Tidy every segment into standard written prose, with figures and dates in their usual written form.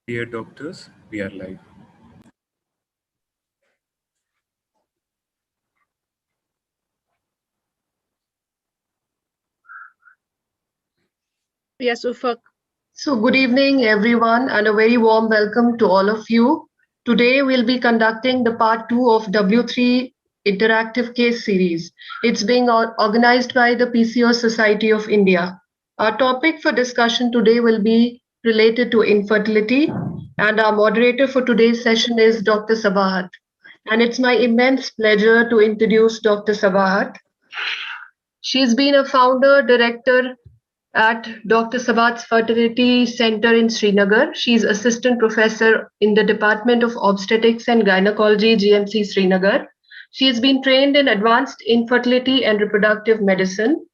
Dear doctors, we are live. Yes, Ufak. So, good evening, everyone, and a very warm welcome to all of you. Today, we'll be conducting the part two of W3 Interactive Case Series. It's being organized by the PCO Society of India. Our topic for discussion today will be related to infertility, and our moderator for today's session is Dr. Sabahat. And it's my immense pleasure to introduce Dr. Sabahat. She's been a founder, director, at Dr. Sabat's Fertility Center in Srinagar. She's assistant professor in the Department of Obstetrics and Gynecology, GMC Srinagar. She has been trained in advanced infertility and reproductive medicine,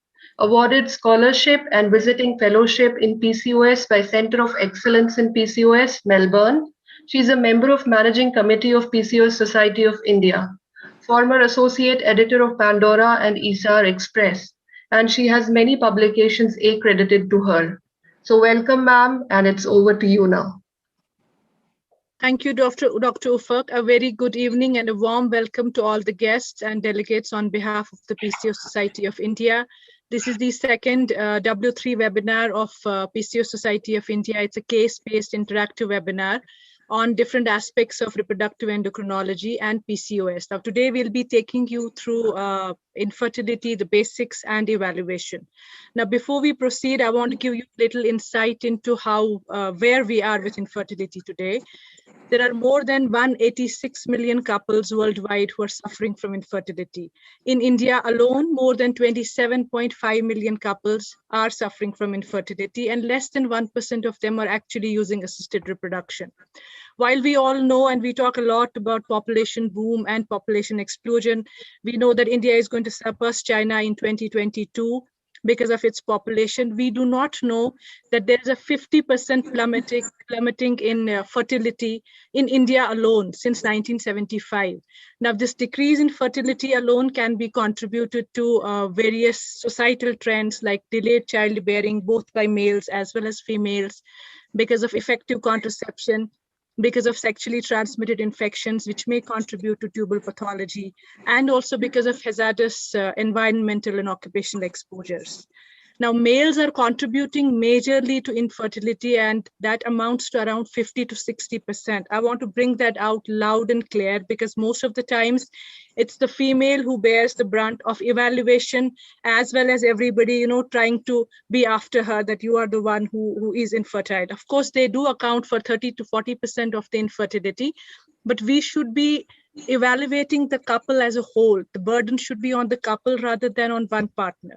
awarded scholarship and visiting fellowship in PCOS by Center of Excellence in PCOS, Melbourne. She is a member of Managing Committee of PCOS Society of India, former associate editor of Pandora and ESAR Express, and she has many publications accredited to her. So welcome, ma'am, and it's over to you now. Thank you, Dr. Ufak. A very good evening and a warm welcome to all the guests and delegates on behalf of the PCO Society of India. This is the second W3 webinar of PCO Society of India. It's a case-based interactive webinar on different aspects of reproductive endocrinology and PCOS. Now, today we'll be taking you through infertility, the basics and evaluation. Now, before we proceed, I want to give you a little insight into how, where we are with infertility today. There are more than 186 million couples worldwide who are suffering from infertility. In India alone, more than 27.5 million couples are suffering from infertility, and less than 1% of them are actually using assisted reproduction. While we all know and we talk a lot about population boom and population explosion, we know that India is going to surpass China in 2022 because of its population. We do not know that there is a 50% plummeting in fertility in India alone since 1975. Now, this decrease in fertility alone can be contributed to various societal trends like delayed childbearing, both by males as well as females, because of effective contraception, because of sexually transmitted infections, which may contribute to tubal pathology, and also because of hazardous environmental and occupational exposures. Now, males are contributing majorly to infertility, and that amounts to around 50 to 60%. I want to bring that out loud and clear because most of the times it's the female who bears the brunt of evaluation, as well as everybody, trying to be after her that you are the one who is infertile. Of course, they do account for 30 to 40% of the infertility, but we should be evaluating the couple as a whole. The burden should be on the couple rather than on one partner.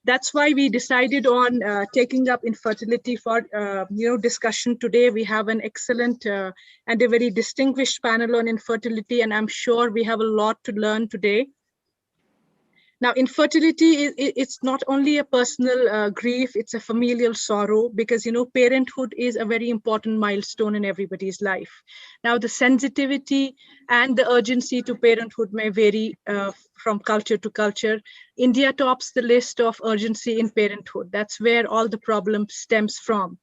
That's why we decided on taking up infertility for discussion today. We have an excellent and a very distinguished panel on infertility, and I'm sure we have a lot to learn today. Now, infertility, it's not only a personal grief, it's a familial sorrow because, parenthood is a very important milestone in everybody's life. Now, the sensitivity and the urgency to parenthood may vary from culture to culture. India tops the list of urgency in parenthood. That's where all the problem stems from.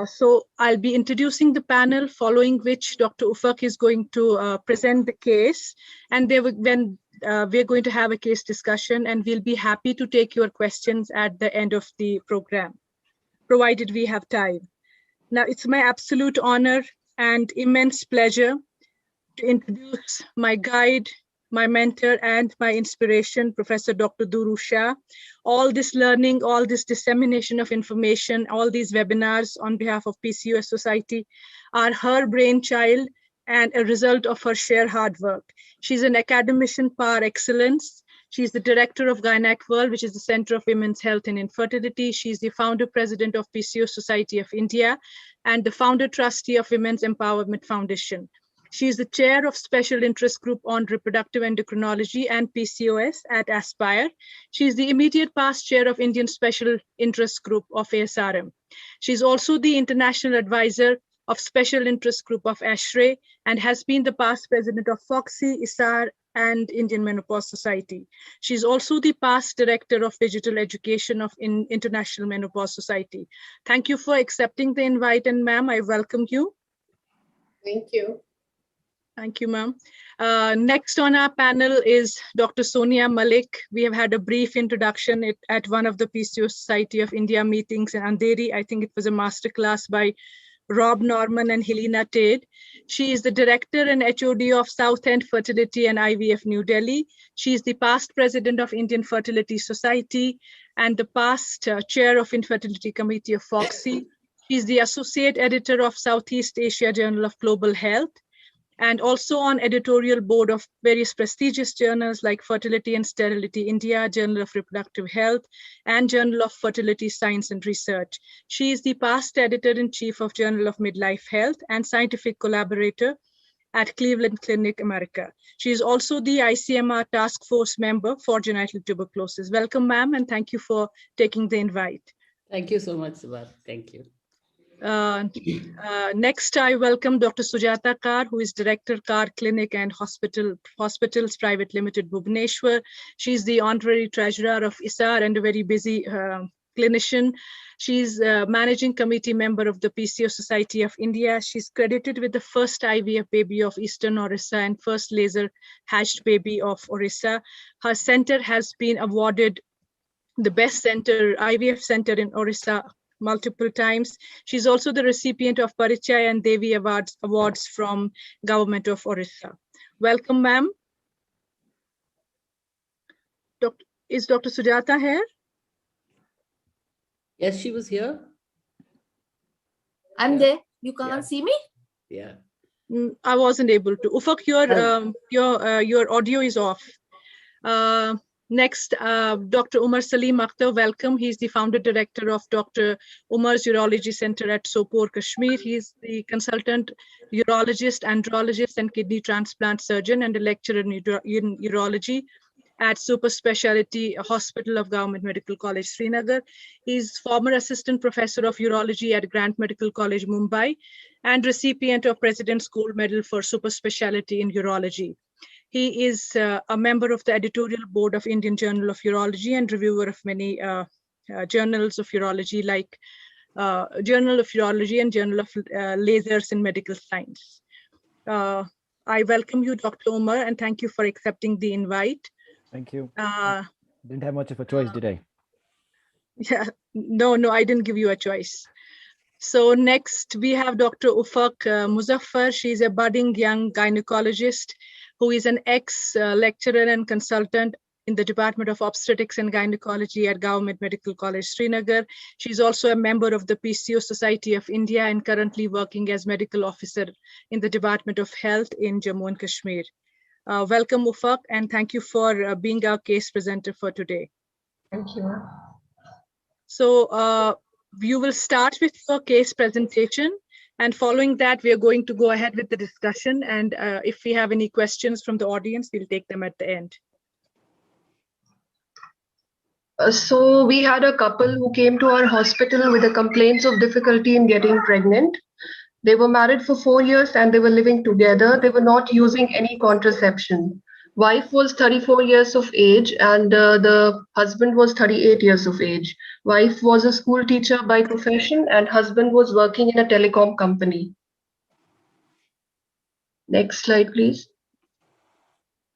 So I'll be introducing the panel, following which Dr. Ufak is going to present the case, and we're going to have a case discussion, and we'll be happy to take your questions at the end of the program, provided we have time. Now, it's my absolute honor and immense pleasure to introduce my guide, my mentor, and my inspiration, Professor Dr. Duru Shah. All this learning, all this dissemination of information, all these webinars on behalf of PCOS Society are her brainchild and a result of her sheer hard work. She's an academician par excellence. She's the director of Gynaec World, which is the Center of Women's Health and Infertility. She's the founder president of PCOS Society of India and the founder trustee of Women's Empowerment Foundation. She is the chair of Special Interest Group on Reproductive Endocrinology and PCOS at Aspire. She is the immediate past chair of Indian Special Interest Group of ASRM. She is also the international advisor of Special Interest Group of ASHRAE and has been the past president of FOXI, ISAR, and Indian Menopause Society. She's also the past director of digital education of International Menopause Society. Thank you for accepting the invite, and ma'am, I welcome you. Thank you. Thank you, ma'am. Next on our panel is Dr. Sonia Malik. We have had a brief introduction at one of the PCO Society of India meetings in Andheri. I think it was a masterclass by Rob Norman and Helena Tate. She is the director and HOD of South End Fertility and IVF New Delhi. She is the past president of Indian Fertility Society and the past chair of Infertility Committee of FOGSI. She is the associate editor of Southeast Asia Journal of Global Health, and also on editorial board of various prestigious journals like Fertility and Sterility India, Journal of Reproductive Health, and Journal of Fertility Science and Research. She is the past editor-in-chief of Journal of Midlife Health and scientific collaborator at Cleveland Clinic, America. She is also the ICMR task force member for genital tuberculosis. Welcome, ma'am, and thank you for taking the invite. Thank you so much, Subha. Thank you. Next, I welcome Dr. Sujata Kar, who is Director, Kar Clinic and Hospitals Private Limited, Bhubaneswar. She's the honorary treasurer of ISAR and a very busy clinician. She's a managing committee member of the PCO Society of India. She's credited with the first IVF baby of Eastern Orissa and first laser hatched baby of Orissa. Her center has been awarded the best IVF center in Orissa multiple times. She's also the recipient of Parichaya and Devi awards from Government of Orissa. Welcome, ma'am. Is Dr. Sujata here? Yes, she was here. I'm Yeah. there. You can't Yeah. see me? Yeah. I wasn't able to. Ufak, your audio is off. Next, Dr. Umar Salim Akhtar, welcome. He's the founder director of Dr. Umar's Urology Center at Sopore, Kashmir. He's the consultant urologist, andrologist, and kidney transplant surgeon and a lecturer in urology at Super Speciality Hospital of Government Medical College, Srinagar. He's former assistant professor of urology at Grant Medical College, Mumbai, and recipient of President's Gold Medal for Super Speciality in Urology. He is a member of the editorial board of Indian Journal of Urology and reviewer of many journals of urology like Journal of Urology and Journal of Lasers in Medical Science. I welcome you, Dr. Umar, and thank you for accepting the invite. Thank you. Didn't have much of a choice, did I? Yeah, no, I didn't give you a choice. So next we have Dr. Ufaq Muzaffar. She's a budding young gynecologist who is an ex-lecturer and consultant in the Department of Obstetrics and Gynecology at Government Medical College, Srinagar. She's also a member of the PCO Society of India and currently working as medical officer in the Department of Health in Jammu and Kashmir. Welcome, Ufaq, and thank you for being our case presenter for today. Thank you. So you will start with your case presentation, and following that, we are going to go ahead with the discussion. And if we have any questions from the audience, we'll take them at the end. So we had a couple who came to our hospital with the complaints of difficulty in getting pregnant. They were married for 4 years and they were living together. They were not using any contraception. Wife was 34 years of age and the husband was 38 years of age. Wife was a school teacher by profession and husband was working in a telecom company. Next slide, please.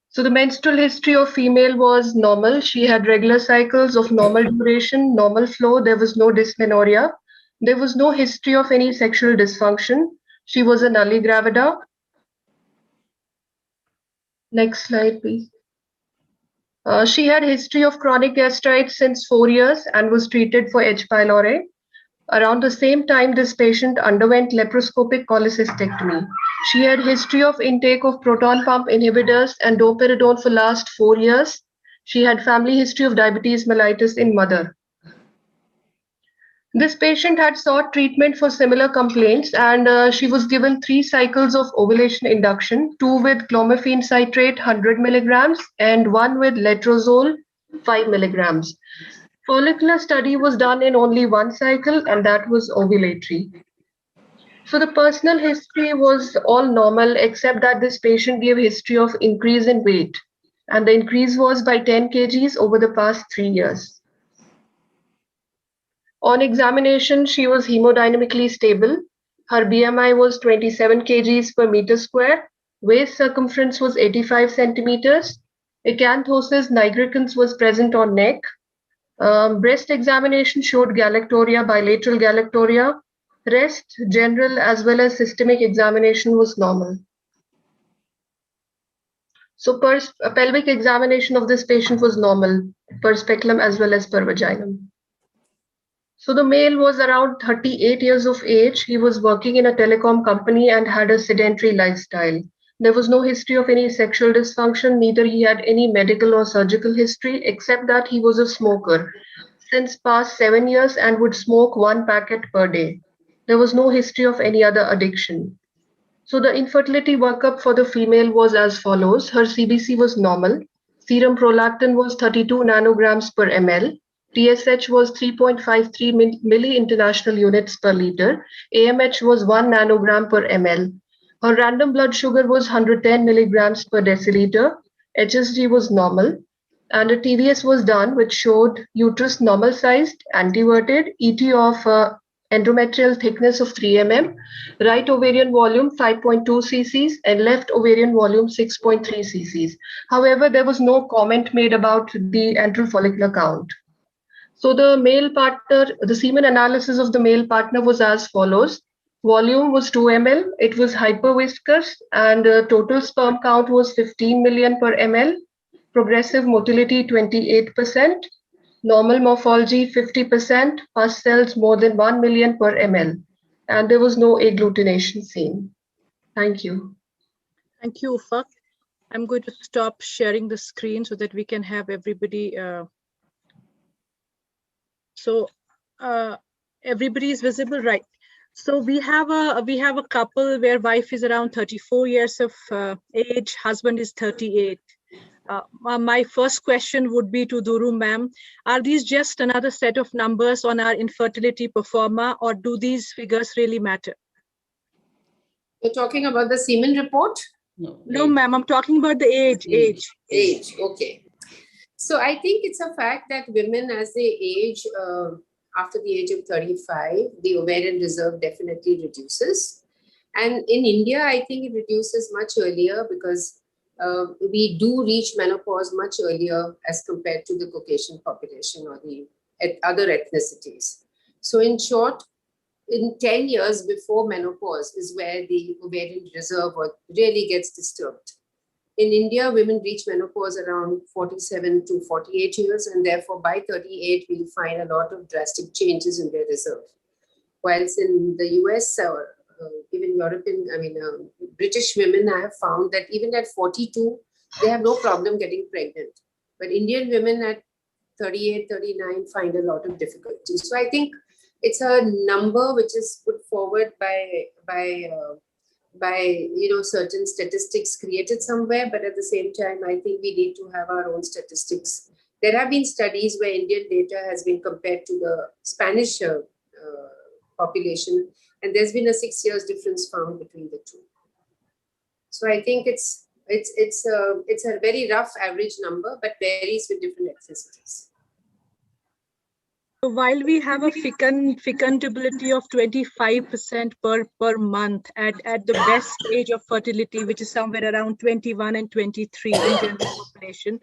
So the menstrual history of female was normal. She had regular cycles of normal duration, normal flow. There was no dysmenorrhea. There was no history of any sexual dysfunction. She was a nulli gravida. Next slide, please. She had history of chronic gastritis since 4 years and was treated for H. pylori. Around the same time, this patient underwent laparoscopic cholecystectomy. She had history of intake of proton pump inhibitors and doperidone for last 4 years. She had family history of diabetes mellitus in mother. This patient had sought treatment for similar complaints and she was given 3 cycles of ovulation induction, 2 with clomiphene citrate 100 milligrams and 1 with letrozole 5 milligrams. Follicular study was done in only 1 cycle and that was ovulatory. So the personal history was all normal except that this patient gave history of increase in weight. and the increase was by 10 kgs over the past 3 years. On examination, she was hemodynamically stable. Her BMI was 27 kgs per meter square. Waist circumference was 85 centimeters. Acanthosis nigricans was present on neck. Breast examination showed galactoria, bilateral galactoria. Rest, general as well as systemic examination was normal. So pelvic examination of this patient was normal, per speculum as well as per vaginum. So the male was around 38 years of age. He was working in a telecom company and had a sedentary lifestyle. There was no history of any sexual dysfunction, neither he had any medical or surgical history, except that he was a smoker since past 7 years and would smoke 1 packet per day. There was no history of any other addiction. So the infertility workup for the female was as follows. Her CBC was normal. Serum prolactin was 32 nanograms per ml. TSH was 3.53 milli international units per liter. AMH was 1 nanogram per ml. Her random blood sugar was 110 milligrams per deciliter. HSG was normal. And a TVS was done, which showed uterus normal sized, anteverted, ET of endometrial thickness of 3 mm, right ovarian volume 5.2 cc's, and left ovarian volume 6.3 cc's. However, there was no comment made about the antral follicular count. So the male partner, the semen analysis of the male partner was as follows. Volume was 2 ml, it was hyperviscous, and total sperm count was 15 million per ml, progressive motility 28%, normal morphology 50%, pus cells more than 1 million per ml, and there was no agglutination seen. Thank you. Thank you, Ufaq. I'm going to stop sharing the screen so that we can have everybody. Everybody is visible, right? So we have a couple where wife is around 34 years of age, husband is 38. My first question would be to Duru ma'am. Are these just another set of numbers on our infertility performer, or do these figures really matter? You're talking about the semen report? No, ma'am, I'm talking about the age. Age, okay. So I think it's a fact that women, as they age, after the age of 35, the ovarian reserve definitely reduces. And in India, I think it reduces much earlier because we do reach menopause much earlier as compared to the Caucasian population or the other ethnicities. So in short, in 10 years before menopause is where the ovarian reserve really gets disturbed. In India, women reach menopause around 47 to 48 years, and therefore by 38, we'll find a lot of drastic changes in their reserve. Whilst in the US or even European, British women, I have found that even at 42, they have no problem getting pregnant. But Indian women at 38, 39 find a lot of difficulty. So I think it's a number which is put forward by certain statistics created somewhere, but at the same time, I think we need to have our own statistics. There have been studies where Indian data has been compared to the Spanish population, and there's been a 6 years difference found between the two. So I think it's a very rough average number, but varies with different ethnicities. So while we have a fecundability of 25% per month at the best age of fertility, which is somewhere around 21 and 23 in general population,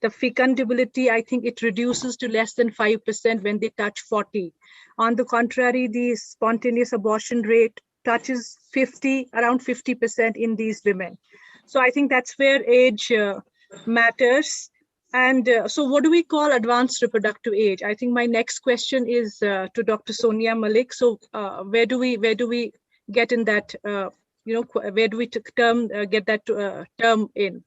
the fecundability, I think it reduces to less than 5% when they touch 40. On the contrary, the spontaneous abortion rate touches around 50% in these women. So I think that's where age matters. And so what do we call advanced reproductive age? I think my next question is to Dr. Sonia Malik. So where do we get in that, where do we get that term in?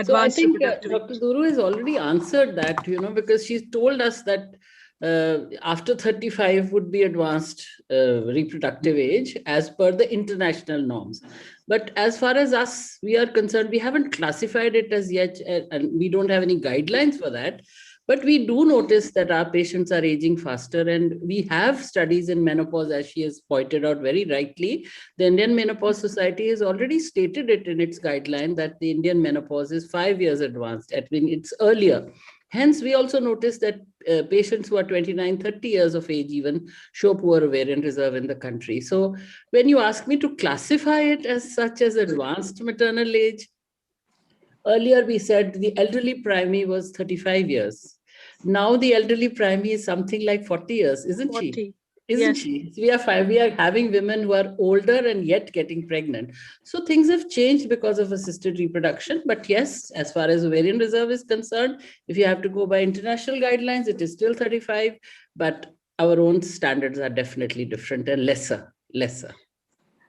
So I think Dr. Duru has already answered that, because she's told us that after 35 would be advanced reproductive age as per the international norms. But as far as we are concerned, we haven't classified it as yet, and we don't have any guidelines for that. But we do notice that our patients are aging faster, and we have studies in menopause, as she has pointed out very rightly. The Indian Menopause Society has already stated it in its guideline that the Indian menopause is 5 years advanced. I mean, it's earlier. Hence, we also notice that patients who are 29, 30 years of age even show poor ovarian reserve in the country. So when you ask me to classify it as such as advanced maternal age, earlier we said the elderly primary was 35 years. Now the elderly primary is something like 40 years, isn't 40. she? Isn't Yes. she? We are having women who are older and yet getting pregnant. So things have changed because of assisted reproduction. But yes, as far as ovarian reserve is concerned, if you have to go by international guidelines, it is still 35. But our own standards are definitely different and lesser.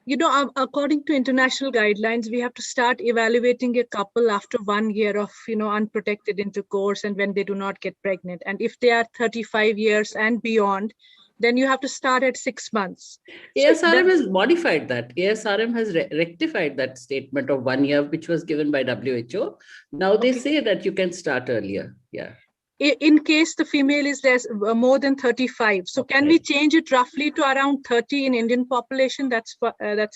You know, according to international guidelines, we have to start evaluating a couple after 1 year of, unprotected intercourse and when they do not get pregnant. And if they are 35 years and beyond, then you have to start at 6 months. ASRM has modified that. ASRM has rectified that statement of 1 year, which was given by WHO. Now they say that you can start earlier. Yeah. In case the female is more than 35, so can we change it roughly to around 30 in Indian population? That's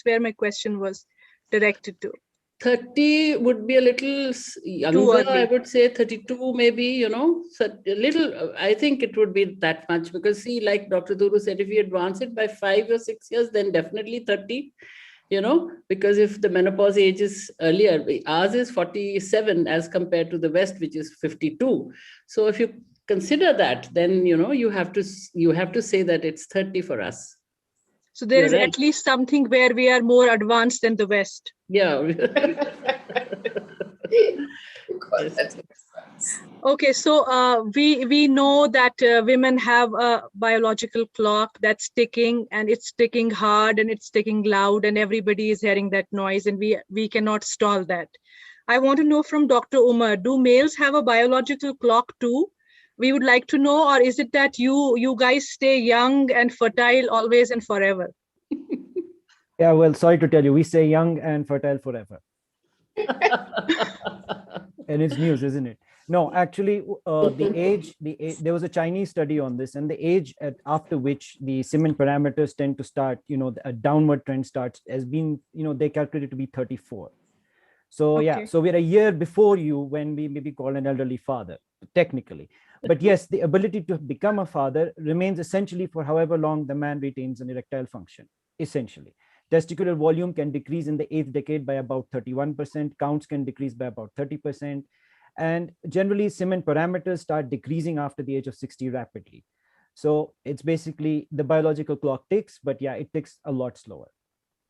where my question was directed to. 30 would be a little younger, I would say 32 maybe, so a little, I think it would be that much, because see, like Dr. Duru said, if you advance it by 5 or 6 years, then definitely 30. Because if the menopause age is earlier, ours is 47 as compared to the West, which is 52. So if you consider that, then, you have to say that it's 30 for us. So there is at least something where we are more advanced than the West. Yeah. Okay, so we know that women have a biological clock that's ticking, and it's ticking hard and it's ticking loud, and everybody is hearing that noise, and we cannot stall that. I want to know from Dr. Umar, do males have a biological clock too? We would like to know, or is it that you guys stay young and fertile always and forever? Yeah, well, sorry to tell you, we stay young and fertile forever. And it's news, isn't it? No, actually, the age, there was a Chinese study on this, and the age after which the semen parameters tend to start, a downward trend starts has been, they calculated to be 34. So yeah, so we're a year before you when we maybe call an elderly father, technically. But yes, the ability to become a father remains essentially for however long the man retains an erectile function, essentially. Testicular volume can decrease in the 8th decade by about 31%, counts can decrease by about 30%, and generally semen parameters start decreasing after the age of 60 rapidly. So it's basically the biological clock ticks, but yeah, it ticks a lot slower.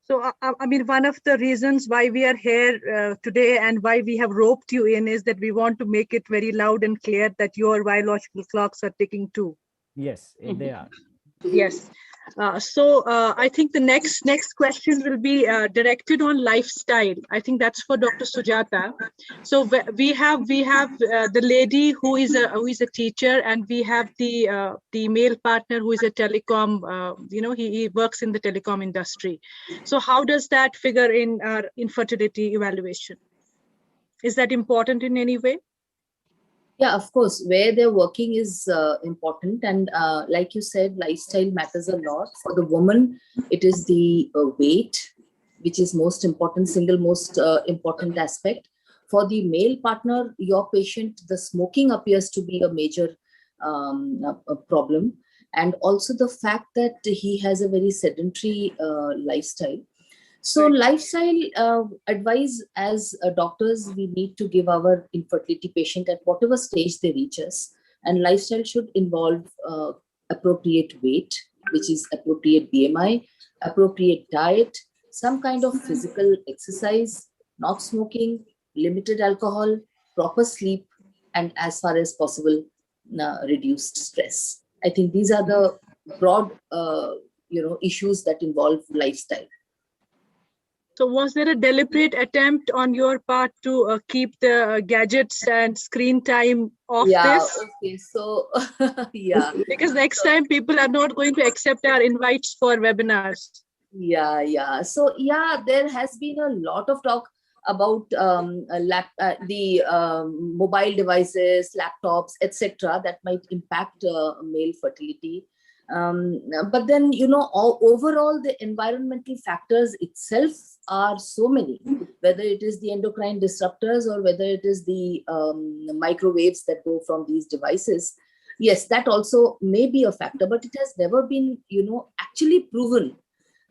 So, I mean, one of the reasons why we are here today and why we have roped you in is that we want to make it very loud and clear that your biological clocks are ticking too. Yes, they are. Yes. So I think the next question will be directed on lifestyle. I think that's for Dr. Sujata. So we have the lady who is a teacher, and we have the male partner who is a telecom. He works in the telecom industry. So how does that figure in our infertility evaluation? Is that important in any way? Yeah, of course, where they're working is important. And like you said, lifestyle matters a lot. For the woman, it is the weight, which is most important, single most important aspect. For the male partner, your patient, the smoking appears to be a major problem. And also the fact that he has a very sedentary lifestyle. So lifestyle advice as doctors, we need to give our infertility patient at whatever stage they reach us. And lifestyle should involve appropriate weight, which is appropriate BMI, appropriate diet, some kind of physical exercise, not smoking, limited alcohol, proper sleep, and as far as possible, reduced stress. I think these are the broad issues that involve lifestyle. So was there a deliberate attempt on your part to keep the gadgets and screen time off this? Okay, so yeah. Because next time people are not going to accept our invites for webinars. Yeah. So yeah, there has been a lot of talk. about mobile devices, laptops, etc., that might impact male fertility. But then, overall, the environmental factors itself are so many, whether it is the endocrine disruptors or whether it is the microwaves that go from these devices. Yes, that also may be a factor, but it has never been, actually proven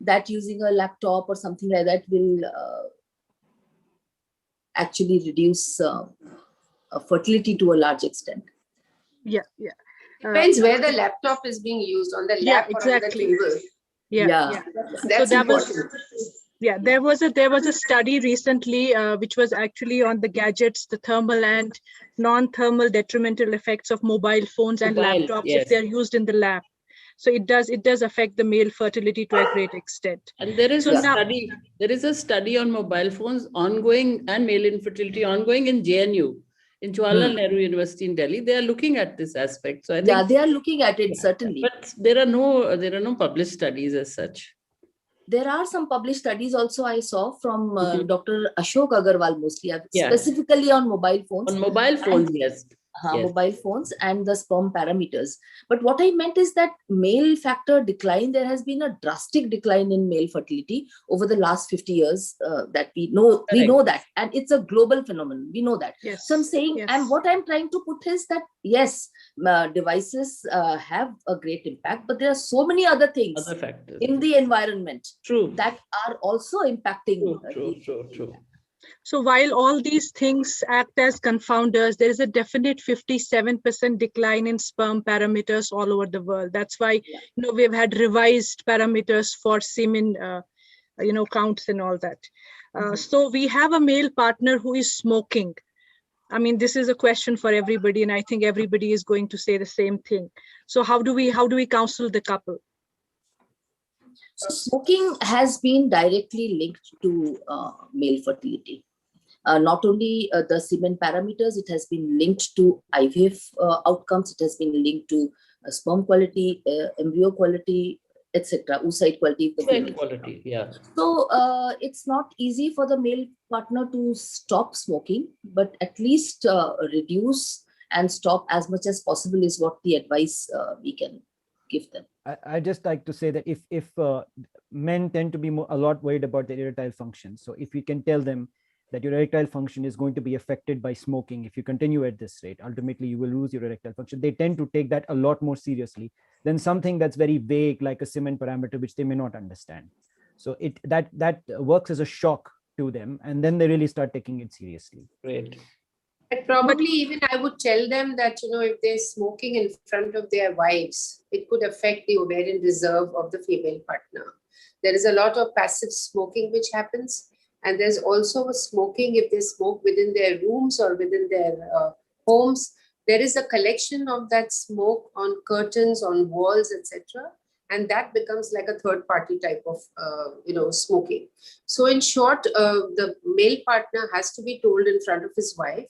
that using a laptop or something like that will actually reduce fertility to a large extent. Yeah. Depends where the laptop is being used, on the lap or on the table. Yeah. That's important. There was a study recently which was actually on the gadgets, the thermal and non-thermal detrimental effects of mobile phones and laptops if they're used in the lab. So it does affect the male fertility to a great extent. And there is a study on mobile phones ongoing and male infertility ongoing in JNU, in Jawaharlal Nehru University in Delhi. They are looking at this aspect. So I think they are looking at it, certainly. But there are no published studies as such. There are some published studies also I saw from Dr. Ashok Agarwal, mostly specifically on mobile phones. On mobile phones, yes. Mobile phones and the sperm parameters. But what I meant is that male factor decline, there has been a drastic decline in male fertility over the last 50 years that we know. Correct. We know that, and it's a global phenomenon. We know that. Yes. So I'm saying, and what I'm trying to put is that, yes, devices have a great impact, but there are so many other things, other factors in the environment that are also impacting. True. So while all these things act as confounders, there is a definite 57% decline in sperm parameters all over the world. That's why we've had revised parameters for semen counts and all that. So we have a male partner who is smoking. I mean, this is a question for everybody, and I think everybody is going to say the same thing. So how do we counsel the couple? So smoking has been directly linked to male fertility. Not only the semen parameters, it has been linked to IVF outcomes, it has been linked to sperm quality, embryo quality, etc., oocyte quality. So it's not easy for the male partner to stop smoking, but at least reduce and stop as much as possible is what the advice we can give them. I just like to say that if men tend to be a lot worried about their erectile function, so if we can tell them that your erectile function is going to be affected by smoking, if you continue at this rate, ultimately you will lose your erectile function, they tend to take that a lot more seriously than something that's very vague, like a semen parameter, which they may not understand. So that works as a shock to them, and then they really start taking it seriously. Great. But probably even I would tell them that, if they're smoking in front of their wives, it could affect the ovarian reserve of the female partner. There is a lot of passive smoking which happens. And there's also a smoking, if they smoke within their rooms or within their homes, there is a collection of that smoke on curtains, on walls, etc. And that becomes like a third party type of, smoking. So in short, the male partner has to be told in front of his wife,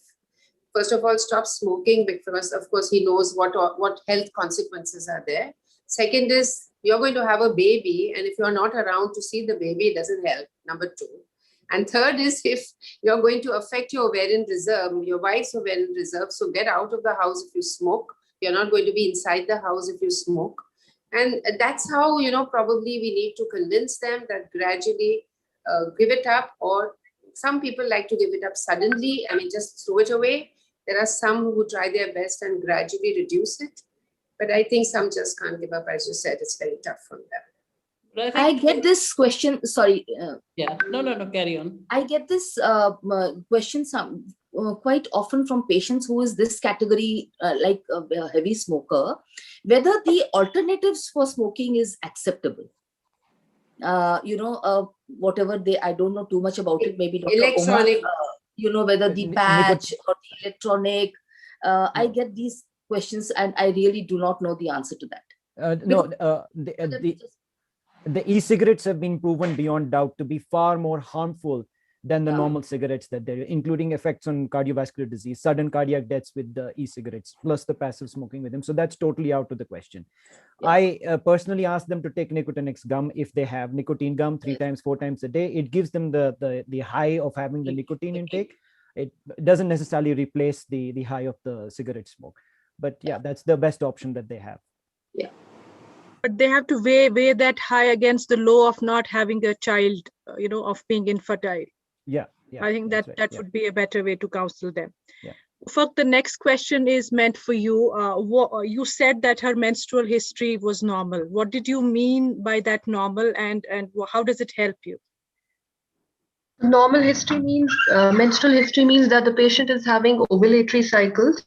first of all, stop smoking, because of course he knows what health consequences are there. Second is, you're going to have a baby, and if you're not around to see the baby, it doesn't help, number two. And third is, if you're going to affect your ovarian reserve, your wife's ovarian reserve, so get out of the house if you smoke. You're not going to be inside the house if you smoke. And that's how, probably we need to convince them that gradually give it up, or some people like to give it up suddenly, just throw it away. There are some who try their best and gradually reduce it. But I think some just can't give up. As you said, it's very tough for them. I get this question. Sorry. No, carry on. I get this question quite often from patients who is this category, like a heavy smoker, whether the alternatives for smoking is acceptable. Whatever I don't know too much about it. Maybe Dr. Electronic. Omar, whether the patch or the electronic. I get these questions and I really do not know the answer to that. The e-cigarettes have been proven beyond doubt to be far more harmful than the normal cigarettes that they're, including effects on cardiovascular disease, sudden cardiac deaths with the e-cigarettes, plus the passive smoking with them. So that's totally out of the question. I personally ask them to take Nicotinix gum if they have nicotine gum 3 times, 4 times a day. It gives them the high of having the nicotine intake. It doesn't necessarily replace the high of the cigarette smoke. But yeah, that's the best option that they have. Yeah. But they have to weigh that high against the low of not having a child, of being infertile. Yeah. I think that would be a better way to counsel them. Yeah. Ufaq, the next question is meant for you. You said that her menstrual history was normal. What did you mean by that normal, and how does it help you? Normal history means, menstrual history means that the patient is having ovulatory cycles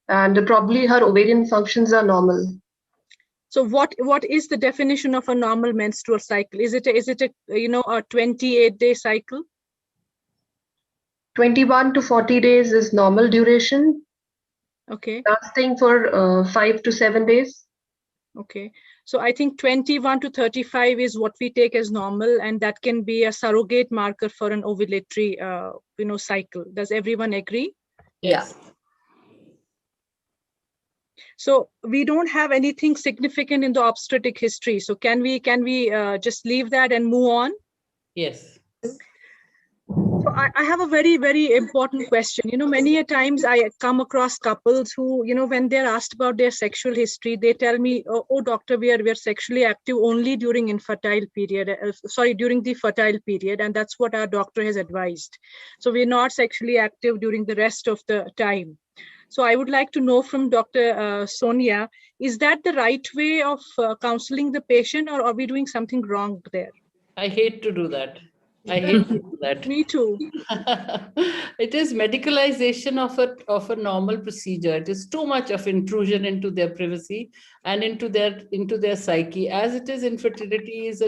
and probably her ovarian functions are normal. So what is the definition of a normal menstrual cycle? Is it a 28-day cycle? 21 to 40 days is normal duration. Okay. Lasting for 5 to 7 days. Okay. So I think 21 to 35 is what we take as normal, and that can be a surrogate marker for an ovulatory, cycle. Does everyone agree? Yes. So we don't have anything significant in the obstetric history. So can we just leave that and move on? Yes. So I have a very, very important question. Many a times I come across couples who, when they're asked about their sexual history, they tell me, oh doctor, we are sexually active only during during the fertile period. And that's what our doctor has advised. So we're not sexually active during the rest of the time. So I would like to know from Dr. Sonia, is that the right way of counseling the patient, or are we doing something wrong there? I hate to do that. I hate to do that. Me too. It is medicalization of a normal procedure. It is too much of intrusion into their privacy and into their psyche. As it is, infertility is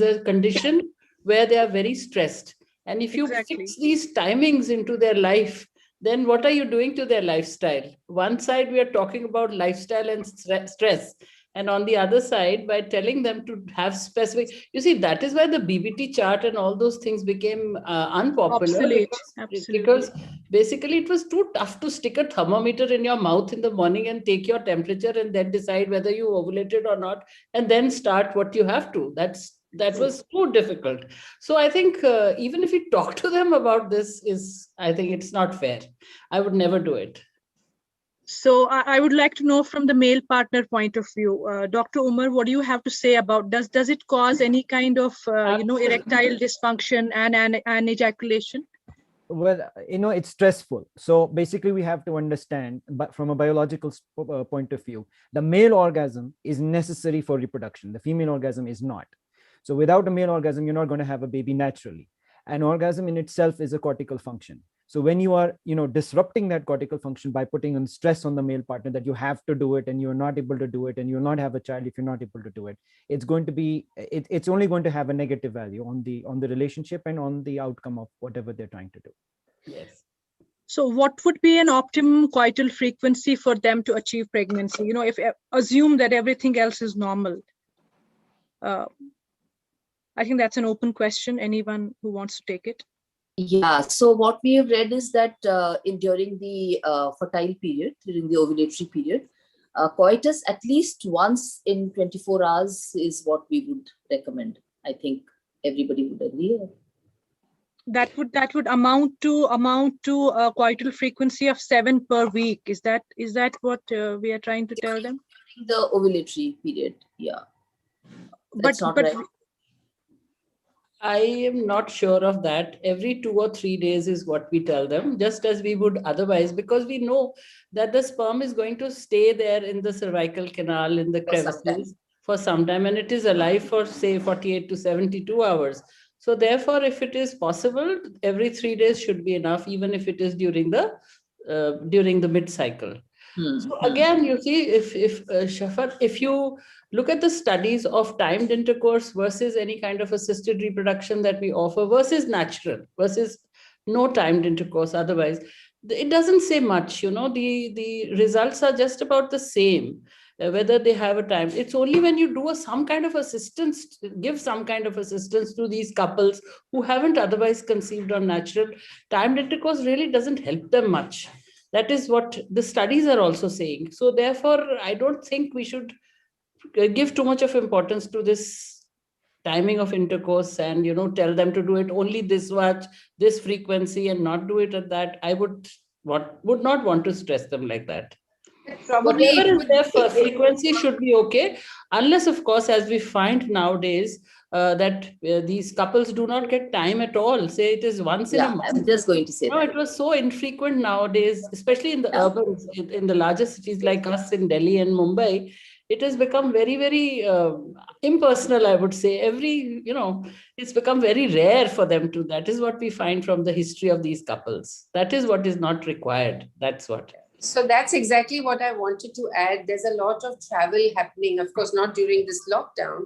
a condition where they are very stressed. And if you fix these timings into their life, then what are you doing to their lifestyle? One side, we are talking about lifestyle and stress. And on the other side, by telling them to have specific, you see, that is why the BBT chart and all those things became unpopular. Obsolete. Because basically it was too tough to stick a thermometer in your mouth in the morning and take your temperature and then decide whether you ovulated or not, and then start what you have to. That was too difficult. So I think even if we talk to them about this, I think it's not fair. I would never do it. So I would like to know from the male partner point of view, Dr. Umar, what do you have to say about, does it cause any kind of, erectile dysfunction and ejaculation? Well, it's stressful. So basically we have to understand, but from a biological point of view, the male orgasm is necessary for reproduction. The female orgasm is not. So without a male orgasm, you're not going to have a baby naturally. An orgasm in itself is a cortical function. So when you are, disrupting that cortical function by putting on stress on the male partner that you have to do it and you're not able to do it and you'll not have a child if you're not able to do it, it's going to be, it's only going to have a negative value on the relationship and on the outcome of whatever they're trying to do. Yes. So what would be an optimum coital frequency for them to achieve pregnancy? If assume that everything else is normal. I think that's an open question. Anyone who wants to take it? Yeah, so what we have read is that during the fertile period, during the ovulatory period, coitus at least once in 24 hours is what we would recommend. I think everybody would agree. That would amount to a coital frequency of 7 per week. Is that what we are trying to tell them? During the ovulatory period, yeah. That's not right. I am not sure of that. Every 2 or 3 days is what we tell them, just as we would otherwise, because we know that the sperm is going to stay there in the cervical canal, in the crevices for some time, and it is alive for, say, 48 to 72 hours. So therefore, if it is possible, every 3 days should be enough, even if it is during the mid-cycle. So again, you see, if Shafat, if you look at the studies of timed intercourse versus any kind of assisted reproduction that we offer versus natural versus no timed intercourse otherwise, it doesn't say much. The results are just about the same. whether they have a time. It's only when you do some kind of assistance, give some kind of assistance to these couples who haven't otherwise conceived on natural, timed intercourse really doesn't help them much. That is what the studies are also saying. So therefore, I don't think we should give too much of importance to this timing of intercourse and, tell them to do it only this much, this frequency, and not do it at that. I would not want to stress them like that. Probably Whatever is there for frequency should be okay, unless, of course, as we find nowadays, that these couples do not get time at all. Say it is once in a month. I'm just going to say No, that. it was so infrequent nowadays, especially in the urban, in the larger cities like us in Delhi and Mumbai. It has become very, very impersonal, I would say. It's become very rare for them to. That is what we find from the history of these couples. That is what is not required. That's what. So that's exactly what I wanted to add. There's a lot of travel happening, of course, not during this lockdown,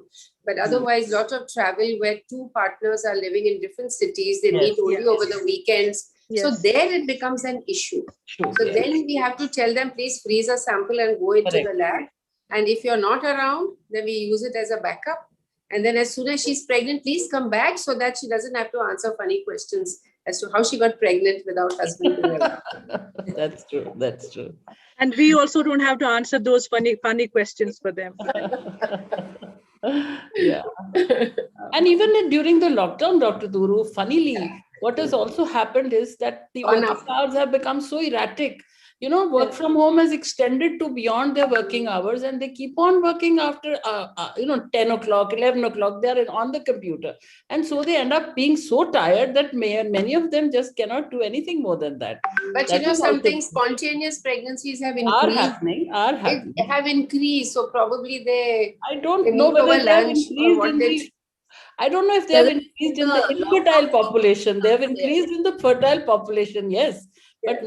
but otherwise, lot of travel where two partners are living in different cities. They meet only over the weekends. Yes. So there it becomes an issue. So then we have to tell them, please freeze a sample and go into the lab. And if you're not around, then we use it as a backup. And then as soon as she's pregnant, please come back so that she doesn't have to answer funny questions as to how she got pregnant without husband being around. That's true. That's true. And we also don't have to answer those funny questions for them. Yeah. And even during the lockdown, Dr. Duru, funnily, what has also happened is that the working hours have become so erratic. Work from home has extended to beyond their working hours, and they keep on working after, 10 o'clock, 11 o'clock, they're on the computer. And so they end up being so tired that many of them just cannot do anything more than that. But something spontaneous pregnancies have increased. Are happening. They have increased. So probably I don't know whether they have increased I don't know if they have increased in the infertile population. They have increased in the fertile population, yes. But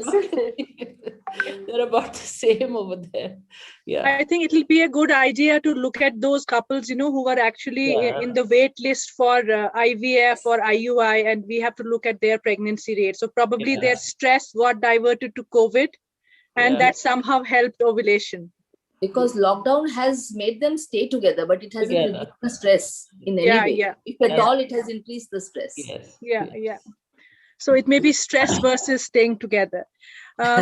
they're about the same over there. Yeah. I think it will be a good idea to look at those couples, who are actually in the wait list for IVF or IUI, and we have to look at their pregnancy rate. So probably their stress got diverted to COVID, and that somehow helped ovulation. Because lockdown has made them stay together, but it hasn't reduced the stress in any way. Yeah. If at all, it has increased the stress. Yes. Yeah. So it may be stress versus staying together.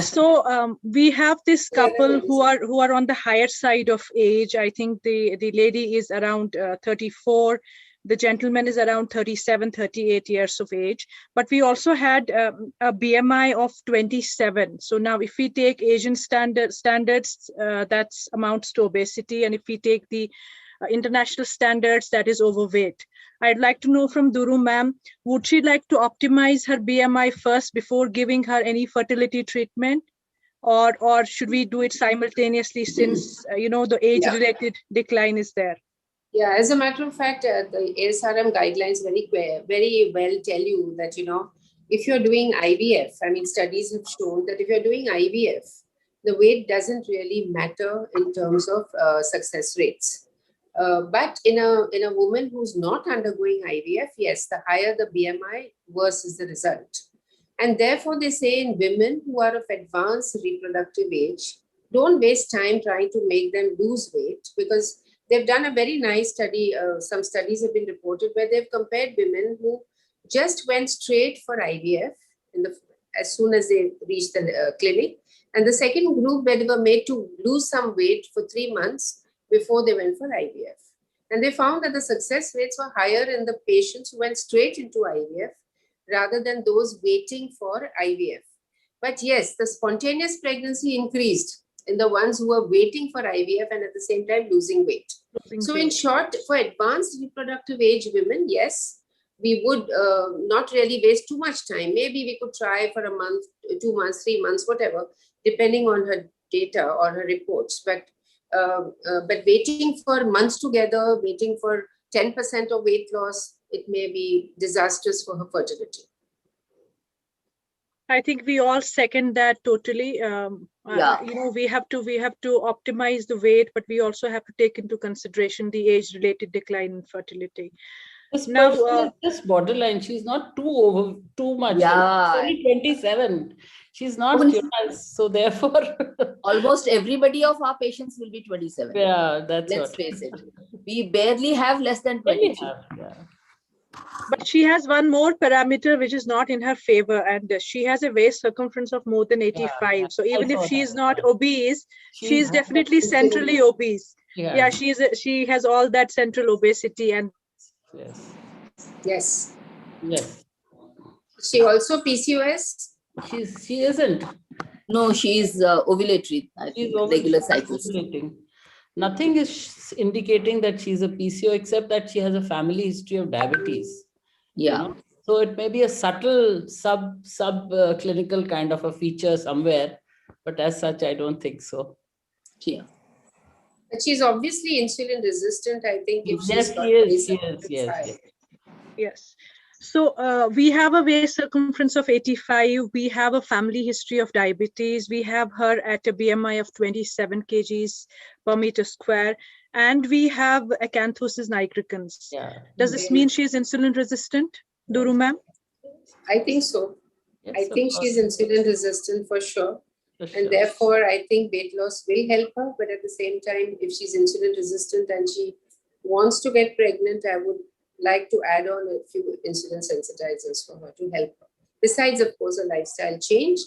So we have this couple who are on the higher side of age. I think the lady is around 34. The gentleman is around 37, 38 years of age. But we also had a BMI of 27. So now if we take Asian standards, that amounts to obesity. And if we take the international standards, that is overweight. I'd like to know from Duru ma'am, would she like to optimize her BMI first before giving her any fertility treatment? Or should we do it simultaneously since, the age-related decline is there? Yeah, as a matter of fact, the ASRM guidelines very well tell you that, if you're doing IVF, studies have shown that if you're doing IVF, the weight doesn't really matter in terms of success rates. But in a woman who's not undergoing IVF, yes, the higher the BMI, worse is the result. And therefore, they say in women who are of advanced reproductive age, don't waste time trying to make them lose weight, because they've done a very nice study. Some studies have been reported where they've compared women who just went straight for IVF as soon as they reached the clinic. And the second group where they were made to lose some weight for 3 months before they went for IVF. And they found that the success rates were higher in the patients who went straight into IVF rather than those waiting for IVF. But yes, the spontaneous pregnancy increased in the ones who were waiting for IVF and at the same time losing weight. So in short, for advanced reproductive age women, yes, we would not really waste too much time. Maybe we could try for a month, 2 months, 3 months, whatever, depending on her data or her reports. But waiting for months together, waiting for 10% of weight loss, it may be disastrous for her fertility. I think we all second that totally. We have to optimize the weight, but we also have to take into consideration the age-related decline in fertility. This Now, person is just borderline. She's not too much. Yeah. She's only 27. She's not Only- cured. So therefore, Almost everybody of our patients will be 27. yeah, that's Let's what. face it. We barely have less than Barely 22. have, yeah. but she has one more parameter which is not in her favor, and she has a waist circumference of more than 85. yeah. So even I if saw she is that, not yeah. obese, she is definitely centrally obese. Yeah, she has all that central obesity, and Yes. Yes. Yes. She also PCOS? She isn't. No, she is ovulatory, I She's think, regular cycles. ovulating. Nothing is indicating that she's a PCO except that she has a family history of diabetes. Yeah. You know? So it may be a subtle sub clinical kind of a feature somewhere, but as such, I don't think so. Yeah. But she's obviously insulin resistant, I think, if she's Yes, got she is. waist She is. circumference Yes. high. Yes. yes. So we have a waist circumference of 85. We have a family history of diabetes. We have her at a BMI of 27 kgs per meter square. And we have Acanthosis nigricans. Yeah. Does this mean she is insulin resistant, Duru ma'am? I think so. Yes, I of think course. she's insulin resistant for sure. For And sure. therefore, I think weight loss will help her. But at the same time, if she's insulin resistant and she wants to get pregnant, I would like to add on a few insulin sensitizers for her to help her. Besides, of course, a lifestyle change.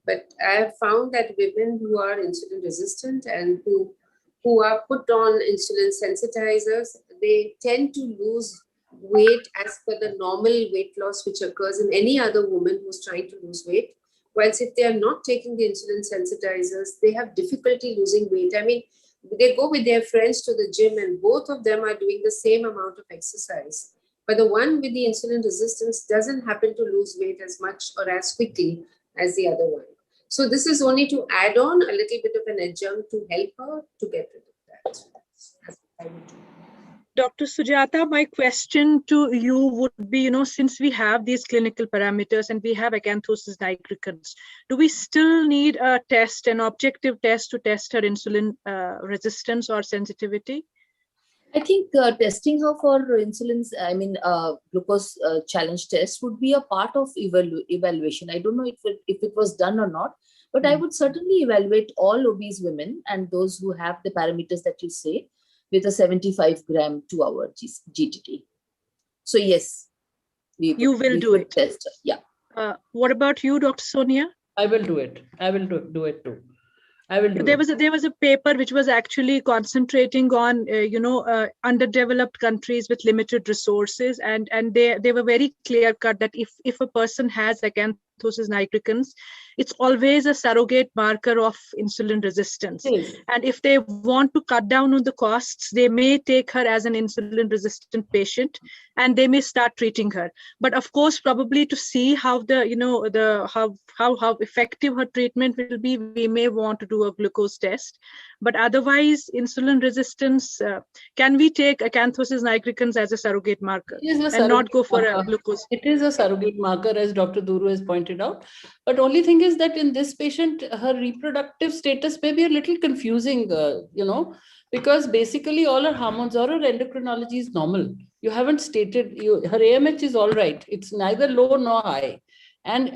But I have found that women who are insulin resistant and who are put on insulin sensitizers, they tend to lose weight as per the normal weight loss which occurs in any other woman who's trying to lose weight. Whilst if they are not taking the insulin sensitizers, they have difficulty losing weight. I mean, they go with their friends to the gym and both of them are doing the same amount of exercise. But the one with the insulin resistance doesn't happen to lose weight as much or as quickly as the other one. So this is only to add on a little bit of an adjunct to help her to get rid of that. That's what I would do. Dr. Sujata, my question to you would be, since we have these clinical parameters and we have Acanthosis nigricans, do we still need a test, an objective test to test her insulin resistance or sensitivity? I think testing her for insulin, glucose challenge test would be a part of evaluation. I don't know if it was done or not, but I would certainly evaluate all obese women and those who have the parameters that you say with a 75 gram 2 hour GTT. So yes, you will do it. Test her. Yeah. What about you, Dr. Sonia? I will do it. I will do it too. I will do there it. was a paper which was actually concentrating on underdeveloped countries with limited resources, and they were very clear cut that if a person has Acanthosis nigricans, it's always a surrogate marker of insulin resistance. Yes. And if they want to cut down on the costs, they may take her as an insulin resistant patient and they may start treating her. But of course, probably to see how how effective her treatment will be, we may want to do a glucose test. But otherwise, insulin resistance, can we take Acanthosis nigricans as a surrogate marker and not go for a glucose? It is a surrogate marker, as Dr. Duru has pointed out. But only thing is that in this patient, her reproductive status may be a little confusing, because basically all her hormones or her endocrinology is normal. You haven't stated, her AMH is all right. It's neither low nor high. And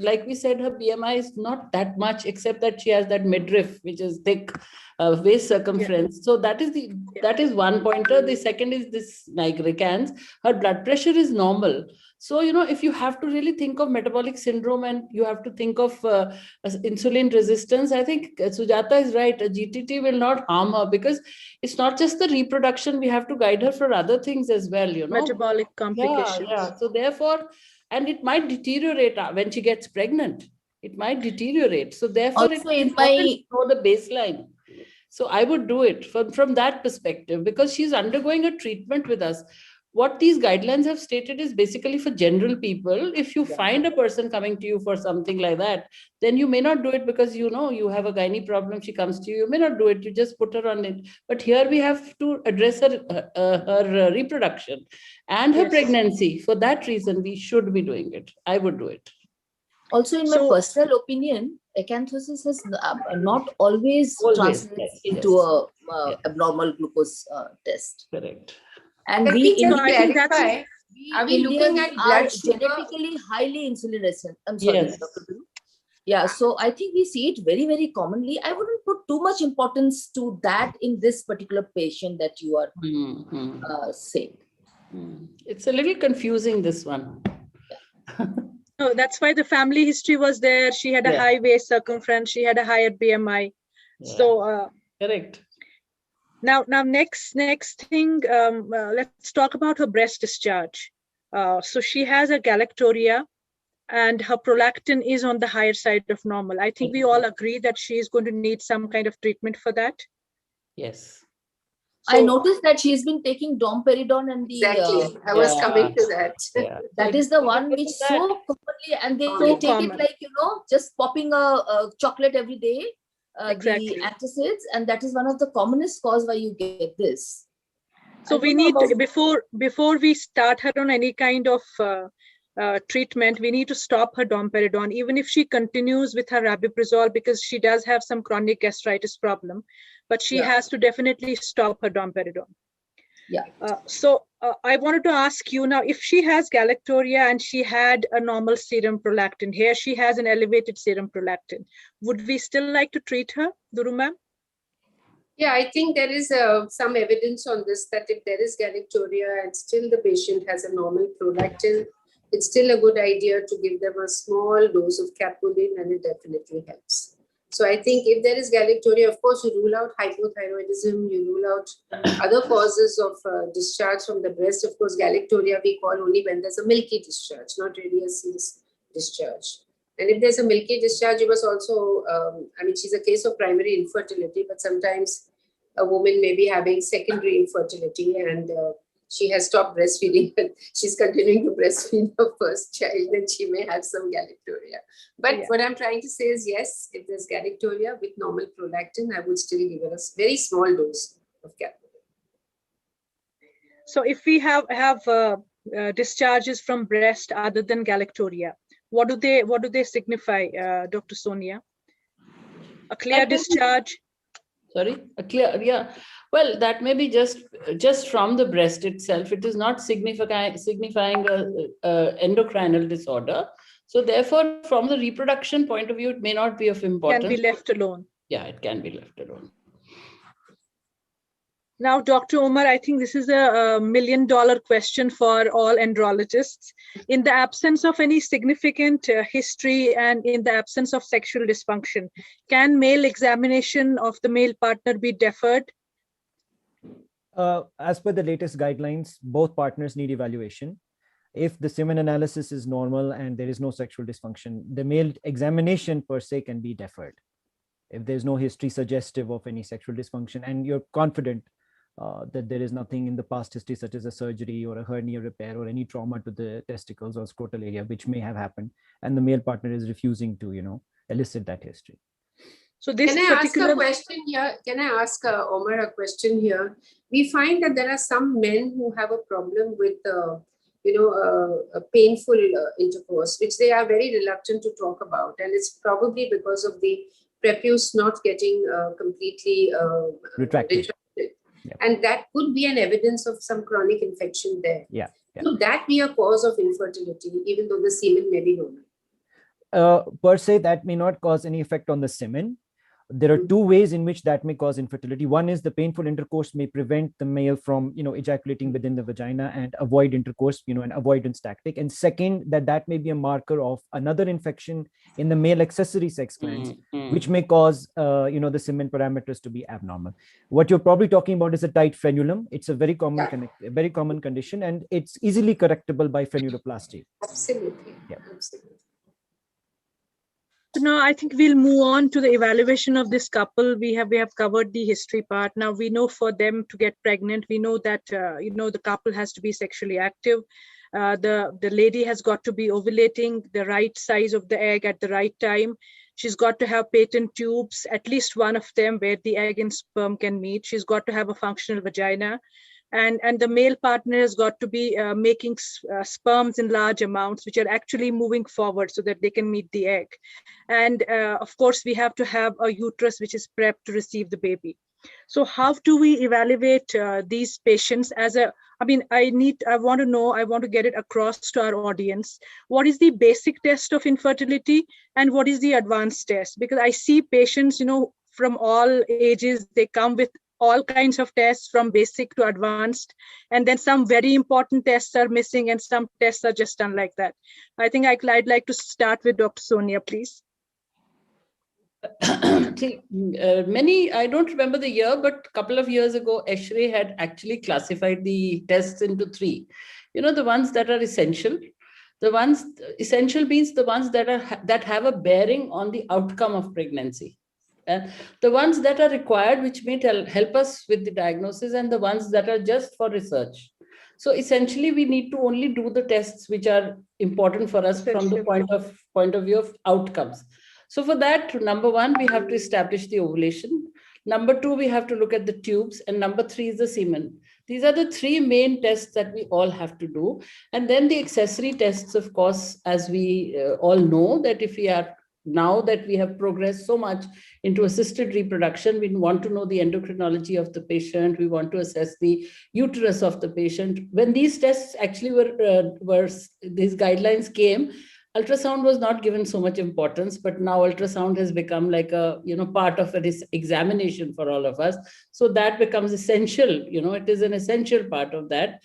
like we said, her BMI is not that much, except that she has that midriff, which is thick waist circumference. Yeah. So that is one pointer. The second is this nigricans. Her blood pressure is normal. So, if you have to really think of metabolic syndrome and you have to think of insulin resistance, I think Sujata is right. A GTT will not harm her, because it's not just the reproduction. We have to guide her for other things as well, Metabolic complications. Yeah. So therefore, and it might deteriorate when she gets pregnant. It might deteriorate. So therefore, also it's important to know the baseline. So I would do it from that perspective, because she's undergoing a treatment with us. What these guidelines have stated is basically for general people. If you find a person coming to you for something like that, then you may not do it because you have a gynae problem. She comes to you, you may not do it. You just put her on it. But here we have to address her reproduction and her pregnancy. For that reason, we should be doing it. I would do it. Also, in my personal opinion, acanthosis has not always translates into a abnormal glucose test. Correct. And Let we me just I think that's- clarify. Are we looking at Indians blood are sugar? genetically highly insulin resistant. I'm sorry, Yes. Dr. Guru. Yeah, so I think we see it very, very commonly. I wouldn't put too much importance to that in this particular patient that you are saying. It's a little confusing, this one. No, that's why the family history was there. She had a Yeah. high waist circumference. She had a higher BMI. Yeah. So Correct. now next thing, let's talk about her breast discharge. So she has a galactoria, and her prolactin is on the higher side of normal. I think we all agree that she is going to need some kind of treatment for that. Yes. I So- noticed that she's been taking domperidone and the Exactly. I was coming to that. Yeah. that is the one which so commonly, and they So take common. it like, just popping a chocolate every day, Exactly. the antacids, and that is one of the commonest cause why you get this. So I we don't know need to, about- before we start her on any kind of treatment, we need to stop her domperidone, even if she continues with her rabiprazole, because she does have some chronic gastritis problem, but she Yeah. has to definitely stop her domperidone. Yeah. So I wanted to ask you now, if she has galactoria and she had a normal serum prolactin, here she has an elevated serum prolactin, would we still like to treat her, Duru ma'am? Yeah, I think there is some evidence on this, that if there is galactoria and still the patient has a normal prolactin, it's still a good idea to give them a small dose of capulin, and it definitely helps. So I think if there is galactoria, of course, you rule out hypothyroidism, you rule out other causes of discharge from the breast. Of course, galactoria we call only when there's a milky discharge, not really a serous discharge. And if there's a milky discharge, you must also, she's a case of primary infertility, but sometimes a woman may be having secondary infertility, and she has stopped breastfeeding, but she's continuing to breastfeed her first child, and she may have some galactoria. But Yeah. what I'm trying to say is, yes, if there's galactoria with normal prolactin, I would still give her a very small dose of capulin. So if we have discharges from breast other than galactoria, what do they signify, Dr. Sonia? A clear That may be- discharge. Sorry, a clear, yeah. Well, that may be just from the breast itself. It is not signifying a endocrinal disorder. So therefore, from the reproduction point of view, it may not be of importance. Can be left alone. Yeah, it can be left alone. Now, Dr. Omar, I think this is a $1 million question for all andrologists. In the absence of any significant history and in the absence of sexual dysfunction, can male examination of the male partner be deferred? As per the latest guidelines, both partners need evaluation. If the semen analysis is normal and there is no sexual dysfunction, the male examination per se can be deferred. If there's no history suggestive of any sexual dysfunction and you're confident that there is nothing in the past history, such as a surgery or a hernia repair or any trauma to the testicles or scrotal area, which may have happened, and the male partner is refusing to, elicit that history. So this Can I particular ask a question here? Can I ask Omar a question here? We find that there are some men who have a problem with, a painful intercourse, which they are very reluctant to talk about, and it's probably because of the prepuce not getting completely Retracted. Yeah. And that could be an evidence of some chronic infection there. Yeah. Could that be a cause of infertility, even though the semen may be normal? Per se, that may not cause any effect on the semen. There are two ways in which that may cause infertility. One is the painful intercourse may prevent the male from, ejaculating within the vagina and avoid intercourse, an avoidance tactic. And second, that may be a marker of another infection in the male accessory sex glands, which may cause, the semen parameters to be abnormal. What you're probably talking about is a tight frenulum. It's a very common condition, and it's easily correctable by frenuloplasty. Absolutely. Yeah. Absolutely. So now I think we'll move on to the evaluation of this couple. We have covered the history part. Now we know for them to get pregnant, we know that the couple has to be sexually active. The lady has got to be ovulating the right size of the egg at the right time. She's got to have patent tubes, at least one of them where the egg and sperm can meet. She's got to have a functional vagina. and the male partner has got to be making sperms in large amounts, which are actually moving forward so that they can meet the egg. And of course, we have to have a uterus which is prepped to receive the baby. So how do we evaluate these patients as a, I mean, I want to know, I want to get it across to our audience. What is the basic test of infertility and what is the advanced test? Because I see patients, you know, from all ages, they come with all kinds of tests from basic to advanced, and then some very important tests are missing and some tests are just done like that. I think I'd like to start with Dr. Sonia, please. See, many, I don't remember the year, but a couple of years ago, ESHRE had actually classified the tests into 3. You know, the ones that are essential. The ones, essential means the ones that have a bearing on the outcome of pregnancy. The ones that are required, which may help us with the diagnosis, and the ones that are just for research. So essentially, we need to only do the tests which are important for us from the point of view of outcomes. So for that, number 1, we have to establish the ovulation. Number 2, we have to look at the tubes. And number 3 is the semen. These are the 3 main tests that we all have to do. And then the accessory tests, of course, as we all know, that if we are, now that we have progressed so much into assisted reproduction, we want to know the endocrinology of the patient. We want to assess the uterus of the patient. When these tests actually these guidelines came, ultrasound was not given so much importance, but now ultrasound has become like a, you know, part of an examination for all of us. So that becomes essential. You know, it is an essential part of that.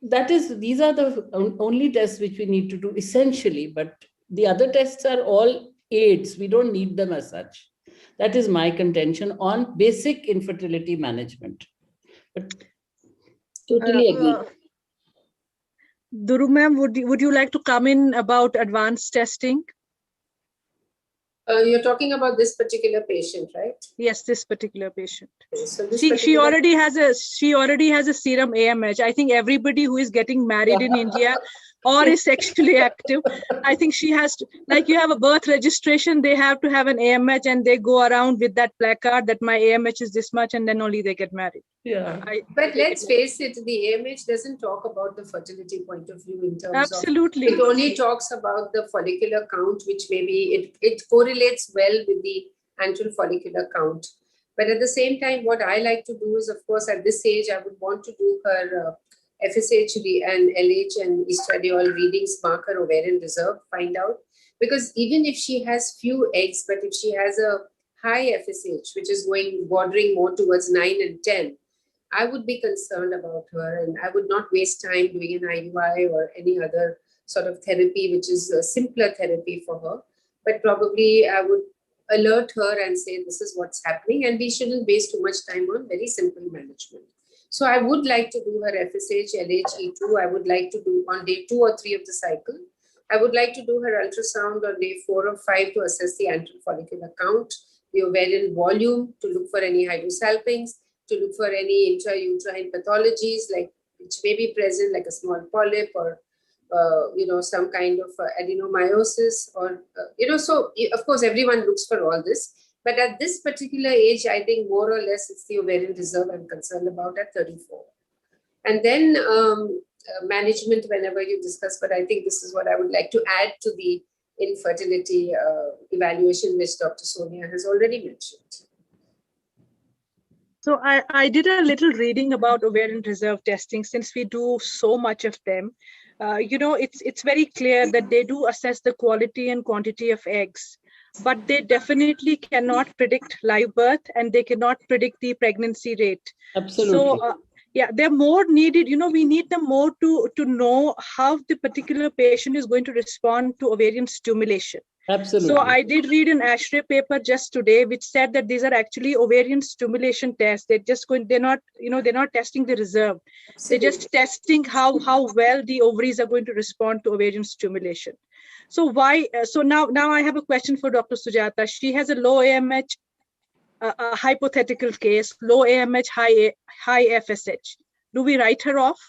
That is, these are the only tests which we need to do essentially, but the other tests are all aids. We don't need them as such. That is my contention on basic infertility management. But totally agree. Duru ma'am, would you like to come in about advanced testing? You're talking about this particular patient, right? Yes, this particular patient. Okay, so this she already has a serum AMH. I think everybody who is getting married in India or is sexually active, I think she has to, like you have a birth registration, they have to have an AMH and they go around with that placard that my AMH is this much, and then only they get married. Yeah. But let's face it, the AMH doesn't talk about the fertility point of view in terms Absolutely. of, it only talks about the follicular count, which maybe it correlates well with the antral follicular count. But at the same time, what I like to do is, of course, at this age, I would want to do her FSH and LH and estradiol readings, mark her ovarian reserve, find out. Because even if she has few eggs, but if she has a high FSH, which is bordering more towards 9 and 10, I would be concerned about her, and I would not waste time doing an IUI or any other sort of therapy, which is a simpler therapy for her. But probably I would alert her and say, this is what's happening, and we shouldn't waste too much time on very simple management. So I would like to do her FSH, LH, E2. I would like to do on day 2 or 3 of the cycle. I would like to do her ultrasound on day 4 or 5 to assess the antral follicular count, the ovarian volume, to look for any hydrosalpinx, to look for any intrauterine pathologies, like which may be present, like a small polyp or some kind of adenomyosis, or so of course everyone looks for all this. But at this particular age, I think more or less it's the ovarian reserve I'm concerned about at 34. And then management whenever you discuss, but I think this is what I would like to add to the infertility evaluation, which Dr. Sonia has already mentioned. So I did a little reading about ovarian reserve testing, since we do so much of them. It's very clear that they do assess the quality and quantity of eggs, but they definitely cannot predict live birth, and they cannot predict the pregnancy rate. Absolutely. So they're more needed. We need them more to know how the particular patient is going to respond to ovarian stimulation. Absolutely. So I did read an ASHRE paper just today, which said that these are actually ovarian stimulation tests. They're not testing the reserve. Absolutely. They're just testing how well the ovaries are going to respond to ovarian stimulation. So why? So now I have a question for Dr. Sujata. She has a low AMH, a hypothetical case, low AMH, high FSH. Do we write her off?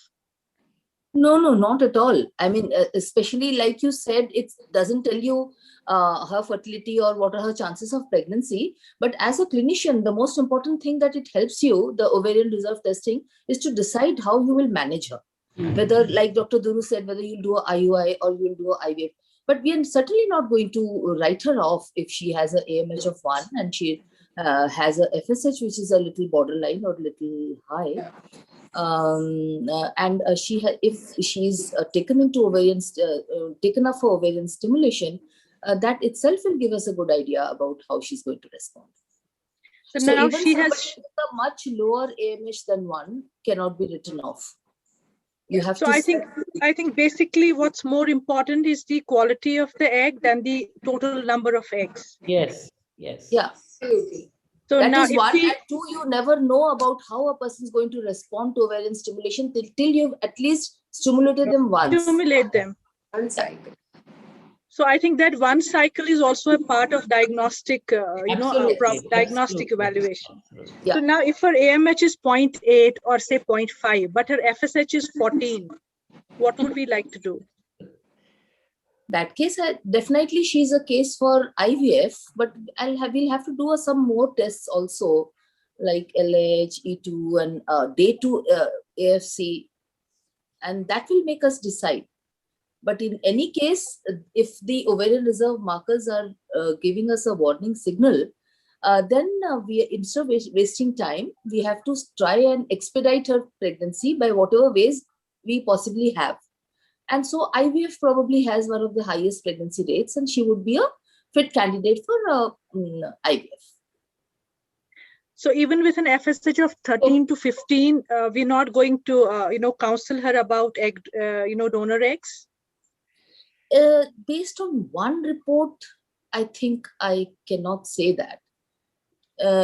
No, not at all. I mean, especially like you said, it doesn't tell you her fertility or what are her chances of pregnancy. But as a clinician, the most important thing that it helps you, the ovarian reserve testing, is to decide how you will manage her. Whether, like Dr. Duru said, whether you'll do a IUI or you'll do a IVF. But we are certainly not going to write her off if she has an AMH of 1 and she has a FSH, which is a little borderline or a little high. And if she's taken into ovarian, taken up for ovarian stimulation, that itself will give us a good idea about how she's going to respond. So now she has a much lower AMH than 1 cannot be written off. You have so to. I think basically what's more important is the quality of the egg than the total number of eggs. Yes. Yeah. Absolutely. So that now is one. And two, you never know about how a person is going to respond to ovarian stimulation till you've at least stimulated them once. Stimulate them. One cycle. So I think that one cycle is also a part of diagnostic, diagnostic evaluation. Yeah. So now if her AMH is 0.8 or say 0.5, but her FSH is 14, what would we like to do? That case, definitely she's a case for IVF, but we'll have to do some more tests also, like LH, E2 and day 2 AFC, and that will make us decide. But in any case, if the ovarian reserve markers are giving us a warning signal, then we, instead of wasting time, we have to try and expedite her pregnancy by whatever ways we possibly have. And so IVF probably has one of the highest pregnancy rates, and she would be a fit candidate for IVF. So even with an FSH of 13 to 15, we're not going to, counsel her about egg, donor eggs? Based on one report, I think I cannot say that.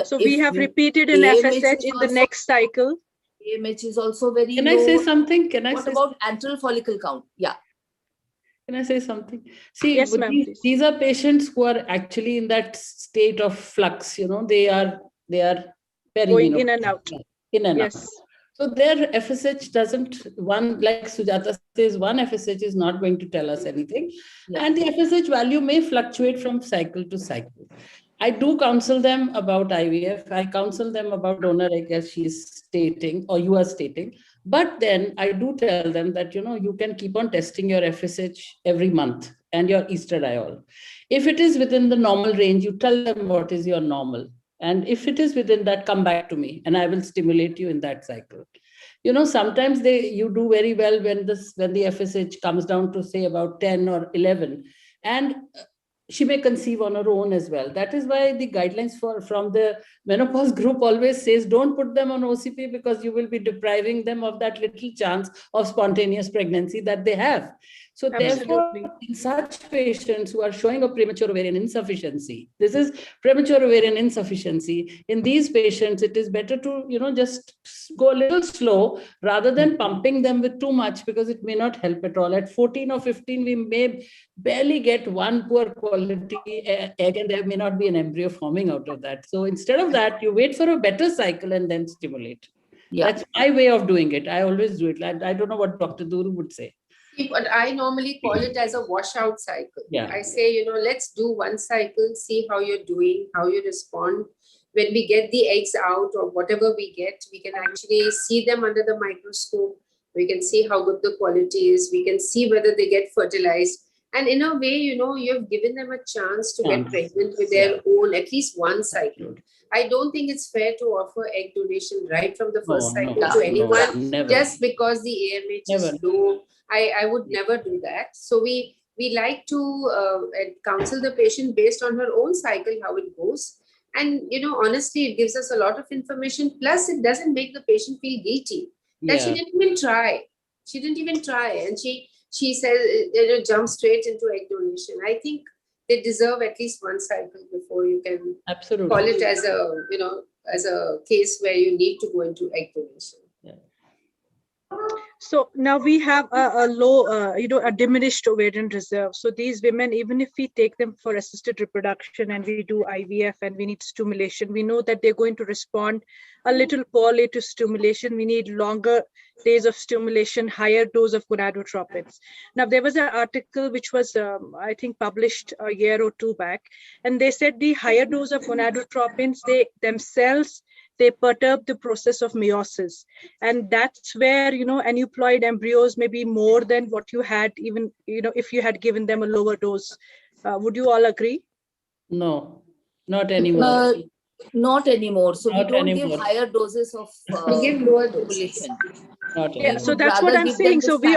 So we have repeated an FSH in the next cycle. AMH is also very Can low. I say something? What about antral follicle count? Yeah. Can I say something? See, yes, these are patients who are actually in that state of flux. They are going in and out. In and yes. out. So their FSH doesn't, like Sujata says, one FSH is not going to tell us anything. Yeah. And the FSH value may fluctuate from cycle to cycle. I do counsel them about IVF. I counsel them about donor egg, as she's stating, or you are stating. But then I do tell them that, you can keep on testing your FSH every month and your estradiol. If it is within the normal range, you tell them what is your normal. And if it is within that, come back to me and I will stimulate you in that cycle. Sometimes you do very well when the FSH comes down to say about 10 or 11. And she may conceive on her own as well. That is why the guidelines from the menopause group always says, don't put them on OCP because you will be depriving them of that little chance of spontaneous pregnancy that they have. So therefore, in such patients who are showing a premature ovarian insufficiency, this is premature ovarian insufficiency. In these patients, it is better to, just go a little slow rather than pumping them with too much, because it may not help at all. At 14 or 15, we may barely get one poor quality egg and there may not be an embryo forming out of that. So instead of that, you wait for a better cycle and then stimulate. Yeah. That's my way of doing it. I always do it. I don't know what Dr. Duru would say. But I normally call it as a washout cycle. Yeah. I say, let's do one cycle, see how you're doing, how you respond. When we get the eggs out or whatever we get, we can actually see them under the microscope. We can see how good the quality is. We can see whether they get fertilized. And in a way, you've given them a chance to get pregnant with their own, at least one cycle. I don't think it's fair to offer egg donation right from the first cycle to anyone just because the AMH is low. I would never do that. So we like to counsel the patient based on her own cycle, how it goes. And, honestly, it gives us a lot of information. Plus, it doesn't make the patient feel guilty that she didn't even try. She didn't even try. And she says, jump straight into egg donation. I think they deserve at least one cycle before you can call it as a case where you need to go into egg donation. Yeah. So now we have a low, a diminished ovarian reserve. So these women, even if we take them for assisted reproduction and we do IVF and we need stimulation, we know that they're going to respond a little poorly to stimulation. We need longer days of stimulation, higher dose of gonadotropins. Now, there was an article which was, I think, published a year or two back, and they said the higher dose of gonadotropins, they themselves, they perturb the process of meiosis. And that's where, aneuploid embryos may be more than what you had, even, if you had given them a lower dose. Would you all agree? No, not anymore. Not anymore. So Not we don't anymore. give higher doses of We give lower stimulation. Not Yeah, anymore. so that's what I'm saying. So we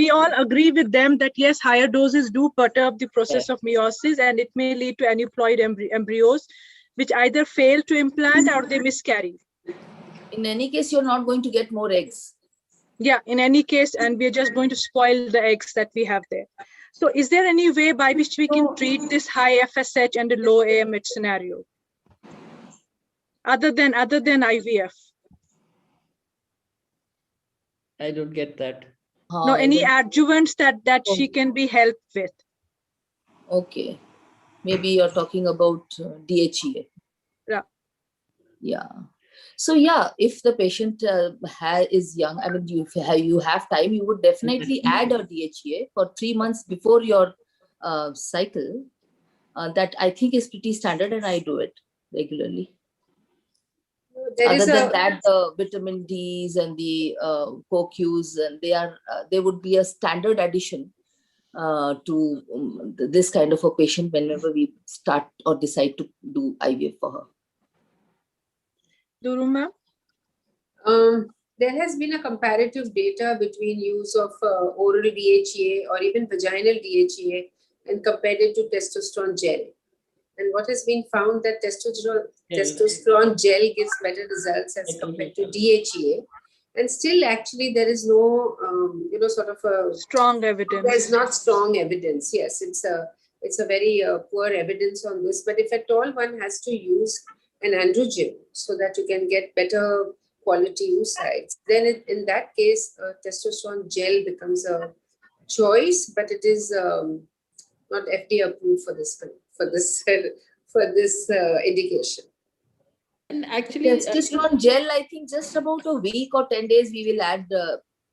all agree with them that yes, higher doses do perturb the process of meiosis, and it may lead to aneuploid embryos, which either fail to implant or they miscarry. In any case, you're not going to get more eggs. Yeah, in any case, and we're just going to spoil the eggs that we have there. So is there any way by which we can treat this high FSH and a low AMH scenario? Other than IVF? I don't get that. No, any adjuvants that she can be helped with? Okay. Maybe you're talking about DHEA. Yeah. Yeah. So yeah, if the patient is young, I mean, you have time, you would definitely add a DHEA for 3 months before your cycle. That I think is pretty standard, and I do it regularly. Other than that, the vitamin Ds and the CoQs, and they would be a standard addition to this kind of a patient whenever we start or decide to do IVF for her. Duru ma'am? There has been a comparative data between use of oral DHEA or even vaginal DHEA and compared it to testosterone gel. And what has been found that testosterone gel gives better results as compared to DHEA. And still, actually, there is no, sort of a strong evidence. There's not strong evidence. Yes, it's a very poor evidence on this. But if at all one has to use an androgen so that you can get better quality oocytes, then in that case, testosterone gel becomes a choice, but it is not FDA approved for this indication. And actually, testosterone gel, I think just about a week or 10 days we will add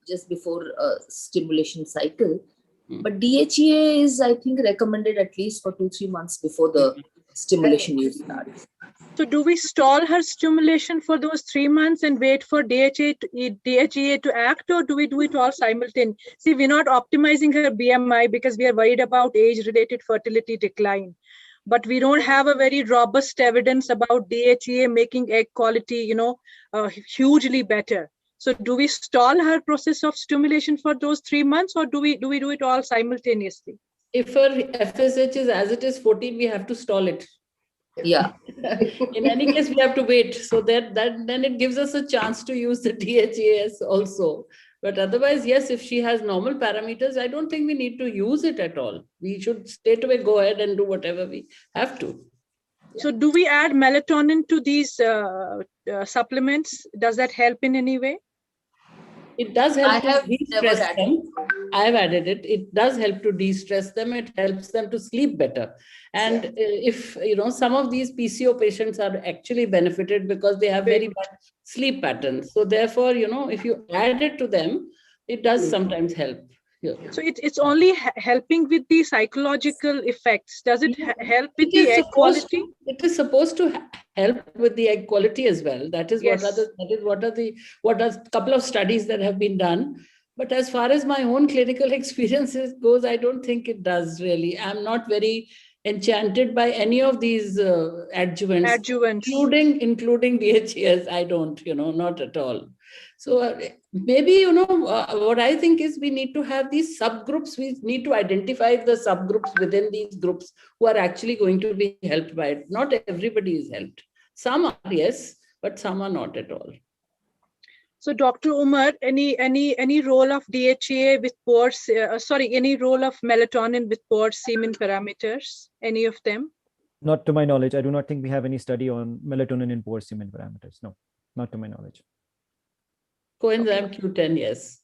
just before stimulation cycle. But DHEA is, I think, recommended at least for 2-3 months before the stimulation use starts. So do we stall her stimulation for those 3 months and wait for DHEA to act, or do we do it all simultaneously? See, we're not optimizing her BMI because we are worried about age-related fertility decline. But we don't have a very robust evidence about DHEA making egg quality, hugely better. So do we stall her process of stimulation for those 3 months, or do we do it all simultaneously? If her FSH is as it is 14, we have to stall it. Yeah. In any case, we have to wait. So that then it gives us a chance to use the DHEAS also. But otherwise, yes, if she has normal parameters, I don't think we need to use it at all. We should straight away go ahead and do whatever we have to. So do we add melatonin to these supplements? Does that help in any way? It does help to de-stress them. I have added it. It does help to de-stress them. It helps them to sleep better. And if, some of these PCO patients are actually benefited because they have very bad sleep patterns. So therefore, if you add it to them, it does sometimes help. Yeah. So it's only helping with the psychological effects. Does it help with the egg quality? It is supposed to help with the egg quality as well. That is what are a couple of studies that have been done. But as far as my own clinical experiences goes, I don't think it does really. I'm not very enchanted by any of these adjuvants. including DHEAs. I don't, not at all. So maybe, what I think is we need to have these subgroups. We need to identify the subgroups within these groups who are actually going to be helped by it. Not everybody is helped. Some are, yes, but some are not at all. So Dr. Umar, any role of DHEA with poor, any role of melatonin with poor semen parameters? Any of them? Not to my knowledge. I do not think we have any study on melatonin in poor semen parameters. No, not to my knowledge. Coenzyme Q10, yes.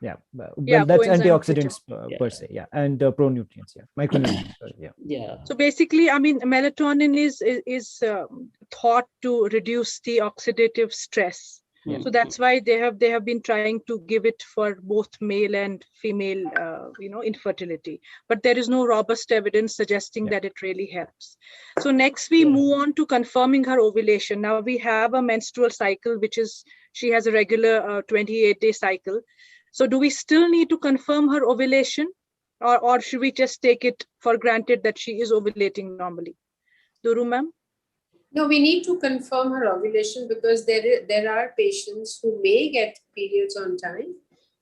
Yeah, well, Yeah, that's coenzyme antioxidants Q10. per se. Yeah, and pro-nutrients. Yeah, micronutrients. Yeah. Yeah. So basically, I mean, melatonin is thought to reduce the oxidative stress. Yeah. So that's why they have been trying to give it for both male and female, infertility. But there is no robust evidence suggesting that it really helps. So next we move on to confirming her ovulation. Now we have a menstrual cycle, which is she has a regular 28-day cycle. So do we still need to confirm her ovulation? Or should we just take it for granted that she is ovulating normally? Duru ma'am? No, we need to confirm her ovulation because there are patients who may get periods on time,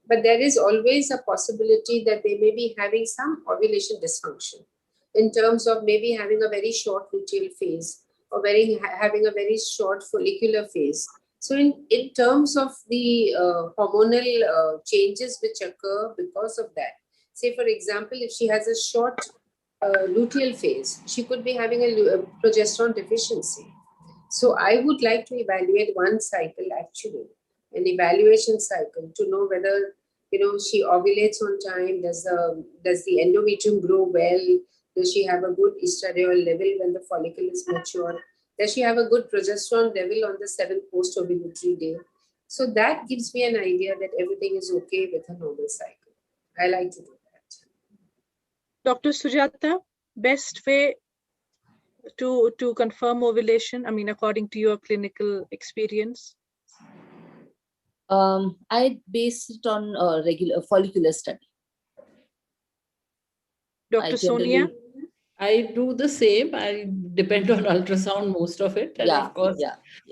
but there is always a possibility that they may be having some ovulation dysfunction in terms of maybe having a very short luteal phase or having a very short follicular phase. So in terms of the hormonal changes which occur because of that, say for example, if she has a short luteal phase, she could be having a progesterone deficiency. So I would like to evaluate one cycle actually, an evaluation cycle to know whether she ovulates on time. Does the endometrium grow well? Does she have a good estradiol level when the follicle is mature? Does she have a good progesterone level on the 7th post-ovulatory day? So that gives me an idea that everything is okay with her normal cycle. I like to do that. Dr. Sujata, best way to confirm ovulation, I mean, according to your clinical experience? I base it on a regular follicular study. Dr. Sonia? I do the same. I depend on ultrasound, most of it. And of course,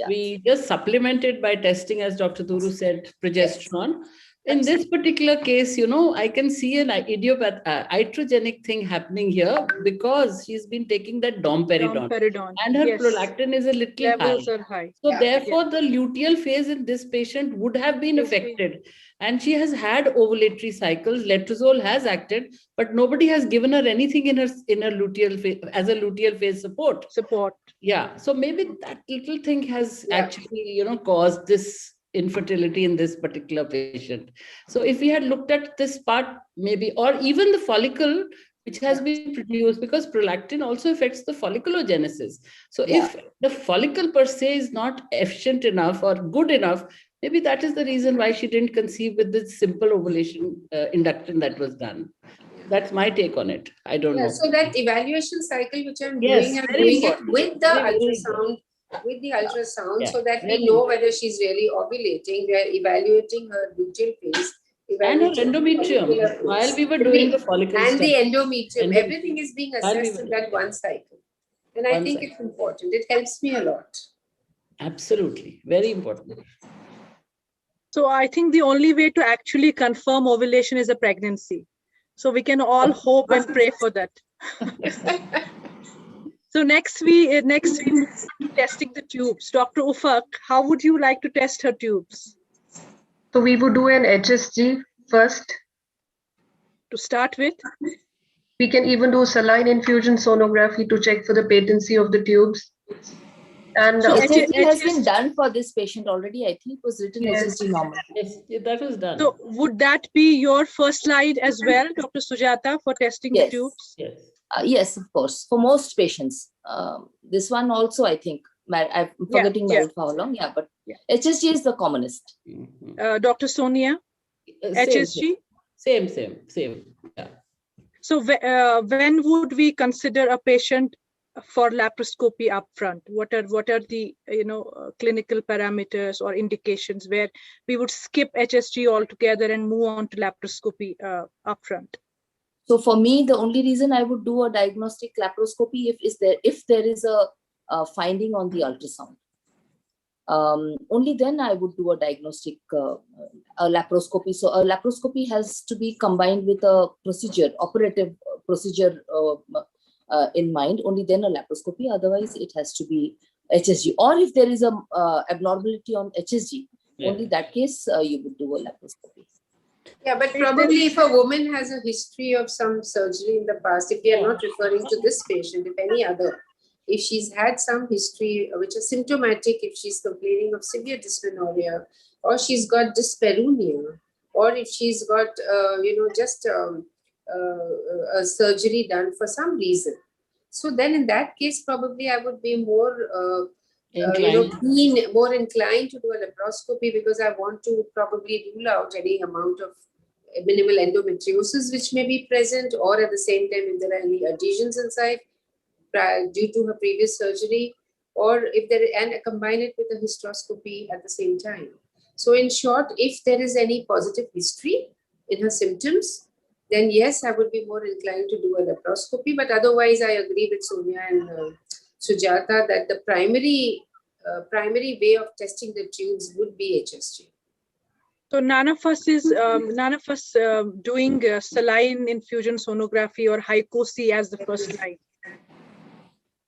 we just supplement it by testing, as Dr. Duru said, progesterone. In this particular case, I can see an iatrogenic thing happening here because she's been taking that domperidone. And her prolactin is a little Levels high. are high. So therefore, the luteal phase in this patient would have been affected. And she has had ovulatory cycles. Letrozole has acted, but nobody has given her anything in her luteal phase as a luteal phase support. Yeah. So maybe that little thing has actually, caused this infertility in this particular patient. So if we had looked at this part, maybe, or even the follicle which has been produced, because prolactin also affects the folliculogenesis. So if the follicle per se is not efficient enough or good enough, maybe that is the reason why she didn't conceive with this simple ovulation induction that was done. That's my take on it. I don't know. So that evaluation cycle which I'm doing it with the ultrasound. With the ultrasound, so that we know whether she's really ovulating. We are evaluating her luteal phase, and her endometrium while we were doing the follicle and study. The endometrium. Everything is being assessed in that one cycle, and I think it's important. It helps me a lot. Absolutely, very important. So I think the only way to actually confirm ovulation is a pregnancy. So we can all hope and pray for that. So next we move to testing the tubes. Dr. Ufaq, how would you like to test her tubes? So we would do an HSG first. To start with? We can even do saline infusion sonography to check for the patency of the tubes. And so HSG has been done for this patient already. I think it was written HSG normal. Yes, that was done. So would that be your first slide as well, Dr. Sujata, for testing the tubes? Yes. Yes, of course. For most patients, this one also, I think, I'm forgetting for how long. Yeah, but HSG is the commonest. Dr. Sonia, HSG? Same. Yeah. So when would we consider a patient for laparoscopy upfront? What are the clinical parameters or indications where we would skip HSG altogether and move on to laparoscopy upfront? So for me, the only reason I would do a diagnostic laparoscopy if there is a finding on the ultrasound. Only then I would do a diagnostic a laparoscopy. So a laparoscopy has to be combined with a operative procedure in mind. Only then a laparoscopy. Otherwise, it has to be HSG. Or if there is a abnormality on HSG, only that case you would do a laparoscopy. Yeah, but probably if a woman has a history of some surgery in the past, if we are not referring to this patient, if any other, if she's had some history which is symptomatic, if she's complaining of severe dysmenorrhea or she's got dyspareunia, or if she's got, just a surgery done for some reason. So then in that case, probably I would be more, more inclined to do a laparoscopy, because I want to probably rule out any amount of minimal endometriosis which may be present, or at the same time if there are any adhesions inside due to her previous surgery, or if there, and combine it with a hysteroscopy at the same time. So in short, if there is any positive history in her symptoms, then yes, I would be more inclined to do a laparoscopy. But otherwise, I agree with Sonia and Sujata that the primary way of testing the tubes would be HSG. So none of us doing saline infusion sonography or HyCoSy as the first line.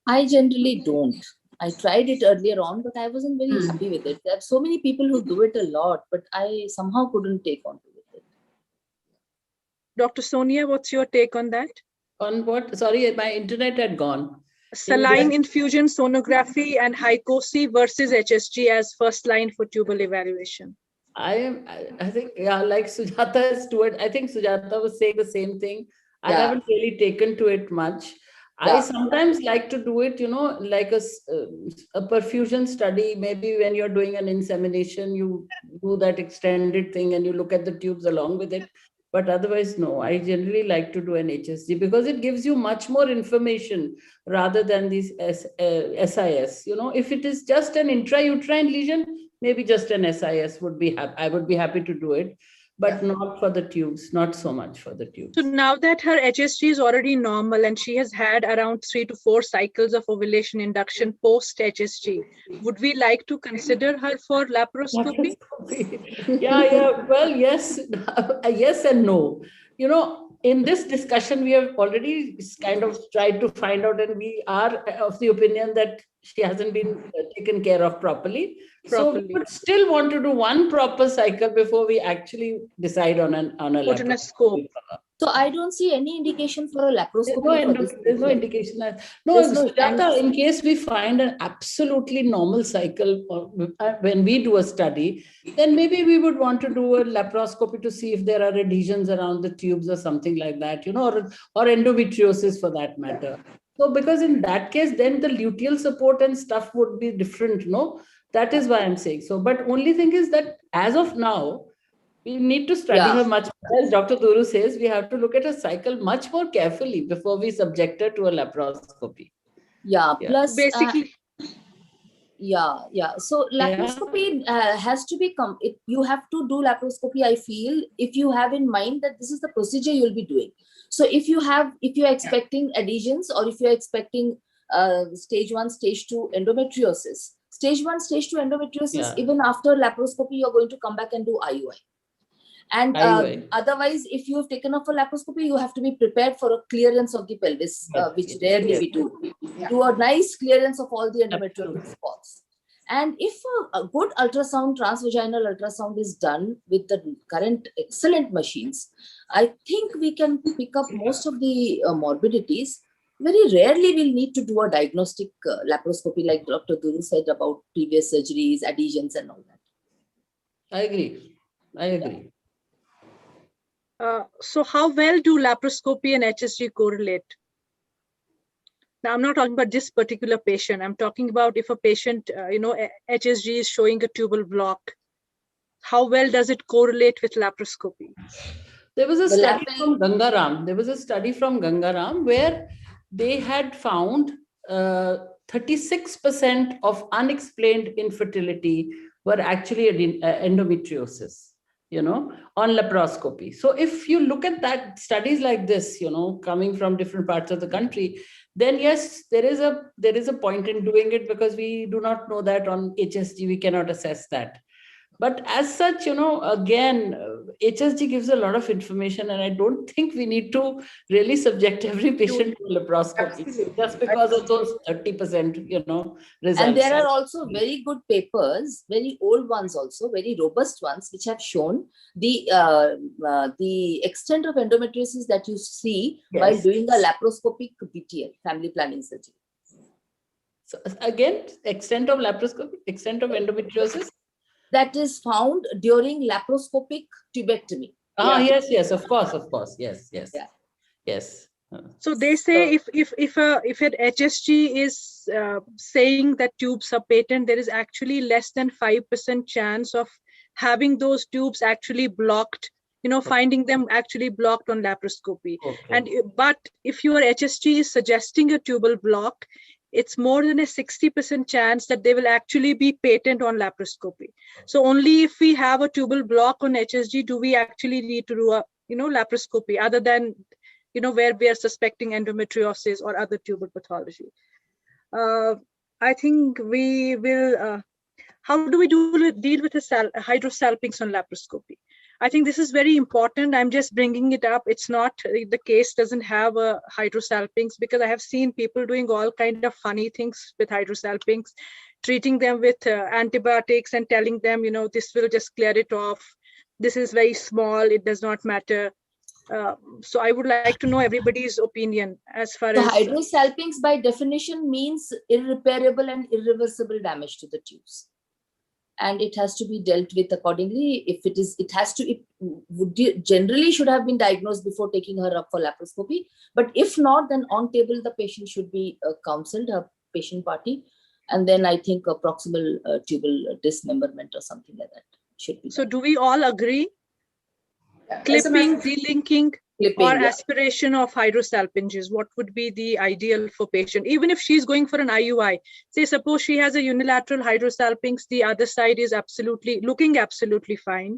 I generally don't. I tried it earlier on, but I wasn't very happy with it. There are so many people who do it a lot, but I somehow couldn't take on to it. Dr. Sonia, what's your take on that? On what? Sorry, my internet had gone. Saline infusion sonography and HyCoSy versus HSG as first line for tubal evaluation. I think, yeah, like Sujata is to it. I think Sujata was saying the same thing. I haven't really taken to it much. I sometimes like to do it, like a perfusion study. Maybe when you're doing an insemination, you do that extended thing and you look at the tubes along with it. But otherwise, no, I generally like to do an HSG because it gives you much more information rather than these SIS. If it is just an intrauterine lesion, maybe just an SIS would be I would be happy to do it, but not for the tubes, not so much for the tubes. So now that her HSG is already normal and she has had around 3 to 4 cycles of ovulation induction post HSG, would we like to consider her for laparoscopy? Yeah. Well, yes, yes and no. In this discussion, we have already kind of tried to find out, and we are of the opinion that she hasn't been taken care of properly. So we would still want to do one proper cycle before we actually decide on a laparoscopy. So I don't see any indication for a laparoscopy. There's no indication. Sujata, in case we find an absolutely normal cycle when we do a study, then maybe we would want to do a laparoscopy to see if there are adhesions around the tubes or something like that, or endometriosis for that matter. So because in that case, then the luteal support and stuff would be different, no? That is why I'm saying so. But only thing is that as of now, we need to study her much more. As Dr. Duru says, we have to look at her cycle much more carefully before we subject her to a laparoscopy. Plus basically. So laparoscopy has to be you have to do laparoscopy, I feel, if you have in mind that this is the procedure you'll be doing. So if you're expecting adhesions, or if you're expecting stage 1, stage 2 endometriosis, stage 1, stage 2 endometriosis, even after laparoscopy, you're going to come back and do IUI. And otherwise, if you have taken off a laparoscopy, you have to be prepared for a clearance of the pelvis, which rarely we do. Do a nice clearance of all the endometrial spots. And if a good ultrasound, transvaginal ultrasound is done with the current excellent machines, I think we can pick up most of the morbidities. Very rarely we'll need to do a diagnostic laparoscopy, like Dr. Duru said about previous surgeries, adhesions and all that. I agree. So how well do laparoscopy and HSG correlate? Now, I'm not talking about this particular patient. I'm talking about if a patient, HSG is showing a tubal block, how well does it correlate with laparoscopy? There was a study from Gangaram. Where they had found 36% of unexplained infertility were actually endometriosis, on laparoscopy. So if you look at that, studies like this, coming from different parts of the country, then yes, there is a point in doing it, because we do not know that on HSG, we cannot assess that. But as such, again, HSG gives a lot of information, and I don't think we need to really subject every patient to laparoscopy just because of those 30%, results. And there are also very good papers, very old ones also, very robust ones, which have shown the extent of endometriosis that you see while doing a laparoscopic BTL, family planning surgery. So again, extent of laparoscopy, extent of endometriosis. that is found during laparoscopic tubectomy. Ah, yes, of course, yes. Yeah. Yes. So they say if an HSG is saying that tubes are patent, there is actually less than 5% chance of having those tubes actually blocked, finding them actually blocked on laparoscopy. Okay. But if your HSG is suggesting a tubal block, it's more than a 60% chance that they will actually be patent on laparoscopy. So only if we have a tubal block on HSG do we actually need to do a laparoscopy, other than where we are suspecting endometriosis or other tubal pathology. I think we will, how do we deal with the hydrosalpinx on laparoscopy? I think this is very important. I'm just bringing it up. It's not, the case doesn't have a hydrosalpinx, because I have seen people doing all kind of funny things with hydrosalpinx, treating them with antibiotics and telling them, this will just clear it off. This is very small, it does not matter. So I would like to know everybody's opinion as far as hydrosalpinx by definition means irreparable and irreversible damage to the tubes, and it has to be dealt with accordingly. If it would generally should have been diagnosed before taking her up for laparoscopy, but if not, then on table the patient should be counseled, her patient party, and then I think a proximal tubal dismemberment or something like that should be done. So do we all agree? Clipping, delinking, or aspiration of hydrosalpinges, what would be the ideal for patient? Even if she's going for an IUI, say suppose she has a unilateral hydrosalpinx, the other side is looking absolutely fine.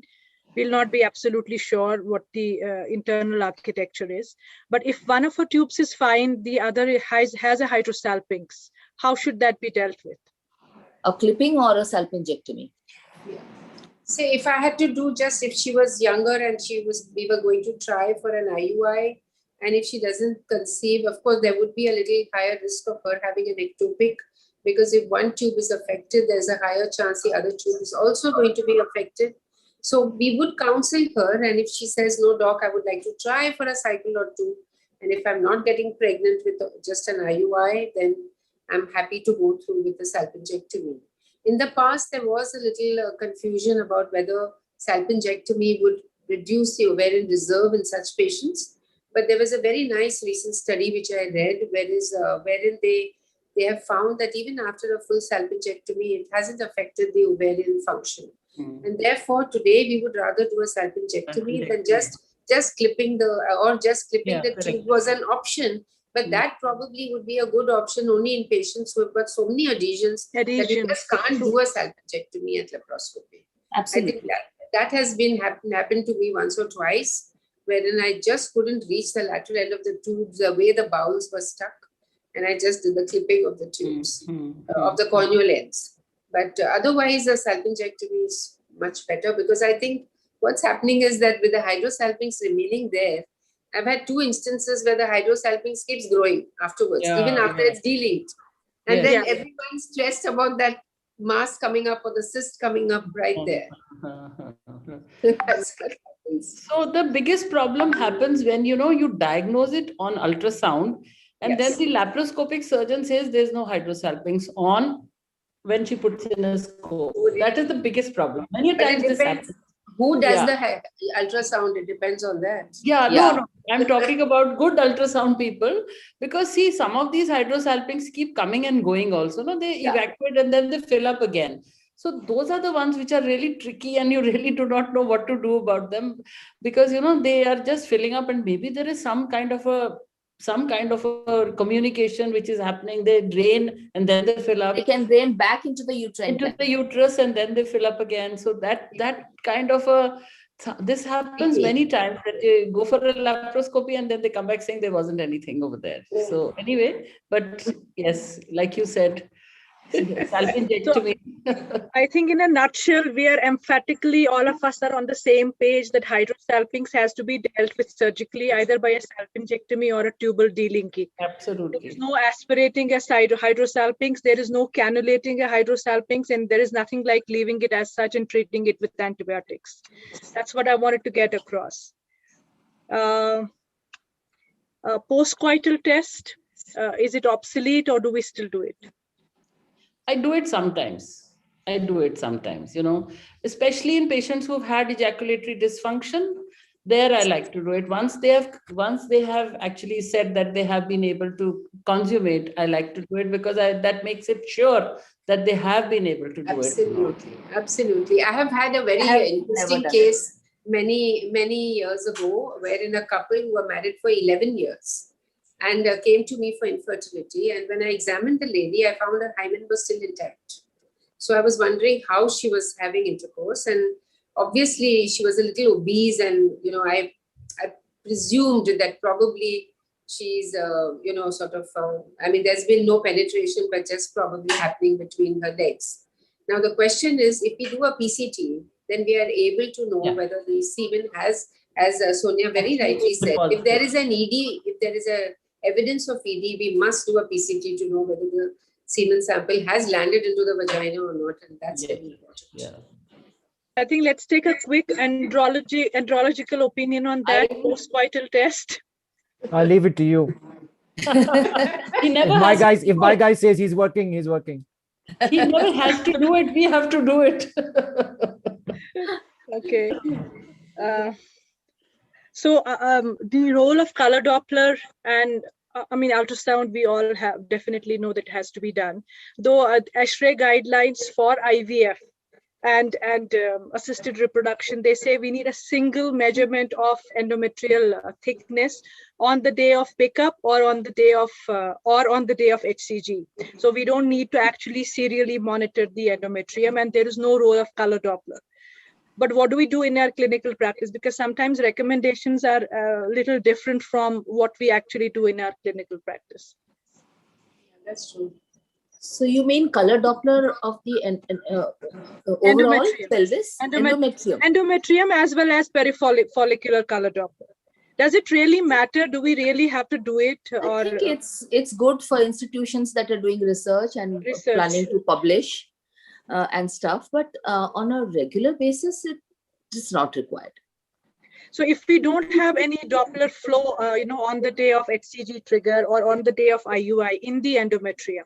We'll not be absolutely sure what the internal architecture is. But if one of her tubes is fine, the other has a hydrosalpinx, how should that be dealt with? A clipping or a salpingectomy? Yeah. Say if I had to do just if she was younger and we were going to try for an IUI, and if she doesn't conceive, of course, there would be a little higher risk of her having an ectopic, because if one tube is affected, there's a higher chance the other tube is also going to be affected. So we would counsel her, and if she says, no, doc, I would like to try for a cycle or two, and if I'm not getting pregnant with just an IUI, then I'm happy to go through with the salpingectomy. In the past, there was a little confusion about whether salpingectomy would reduce the ovarian reserve in such patients. But there was a very nice recent study which I read, wherein they have found that even after a full salpingectomy, it hasn't affected the ovarian function. And therefore, today we would rather do a salpingectomy than just clipping the tube was an option. But that probably would be a good option only in patients who have got so many adhesions that you just can't do a salpingectomy at laparoscopy. Absolutely. I think that has happened to me once or twice, wherein I just couldn't reach the lateral end of the tubes the way the bowels were stuck, and I just did the clipping of the tubes of the corneal ends. But otherwise, a salpingectomy is much better, because I think what's happening is that with the hydrosalpinx remaining there, I've had 2 instances where the hydrosalpinx keeps growing afterwards, even after it's delinked. And then everyone's stressed about that mass coming up or the cyst coming up right there. That's what happens. So the biggest problem happens when, you diagnose it on ultrasound, and then the laparoscopic surgeon says there's no hydrosalpinx on when she puts in a scope. That is the biggest problem. Many times this happens. Who does the ultrasound? It depends on that. No. I'm talking about good ultrasound people, because see, some of these hydrosalpinx keep coming and going also. No, they evacuate and then they fill up again. So those are the ones which are really tricky, and you really do not know what to do about them, because they are just filling up, and maybe there is some kind of a communication which is happening. They drain and then they fill up. They can drain back into the uterus and then they fill up again. So that kind of this happens many times, that they go for a laparoscopy and then they come back saying there wasn't anything over there. So anyway, but yes, like you said, salpingectomy. So, I think in a nutshell, we are emphatically, all of us are on the same page that hydrosalpinx has to be dealt with surgically, either by a salpingectomy or a tubal delinking. Absolutely. There is no aspirating a hydrosalpinx, there is no cannulating a hydrosalpinx, and there is nothing like leaving it as such and treating it with antibiotics. That's what I wanted to get across. Postcoital test, is it obsolete or do we still do it? I do it sometimes. I do it sometimes, especially in patients who've had ejaculatory dysfunction. There, I like to do it. Once they have actually said that they have been able to consummate, I like to do it because that makes it sure that they have been able to do Absolutely. Absolutely. I have had a very interesting case many years ago, wherein a couple who were married for 11 years and came to me for infertility. And when I examined the lady, I found her hymen was still intact. So I was wondering how she was having intercourse, and obviously she was a little obese, and I presumed that probably she's there's been no penetration, but just probably happening between her legs. Now the question is, if we do a PCT, then we are able to know whether the semen has, as Sonia very rightly said, if there is an ED, if there is a evidence of ED, we must do a PCT to know whether the semen sample has landed into the vagina or not, and that's very important. Yeah. I think let's take a quick andrological opinion on that postcoital test. I'll leave it to you. If my guy says he's working, he's working. He never has to do it. We have to do it. Okay. So the role of color Doppler and ultrasound, we all definitely know that it has to be done. Though ASHRAE guidelines for IVF and assisted reproduction, they say we need a single measurement of endometrial thickness on the day of pickup or on the day of HCG. So we don't need to actually serially monitor the endometrium, and there is no role of color Doppler. But what do we do in our clinical practice? Because sometimes recommendations are a little different from what we actually do in our clinical practice. That's true. So you mean color Doppler of the overall pelvis? Endometrium as well as perifollicular color Doppler. Does it really matter? Do we really have to do it? I think it's good for institutions that are doing research and planning to publish and stuff, but on a regular basis, it is not required. So if we don't have any Doppler flow, on the day of HCG trigger or on the day of IUI in the endometrium,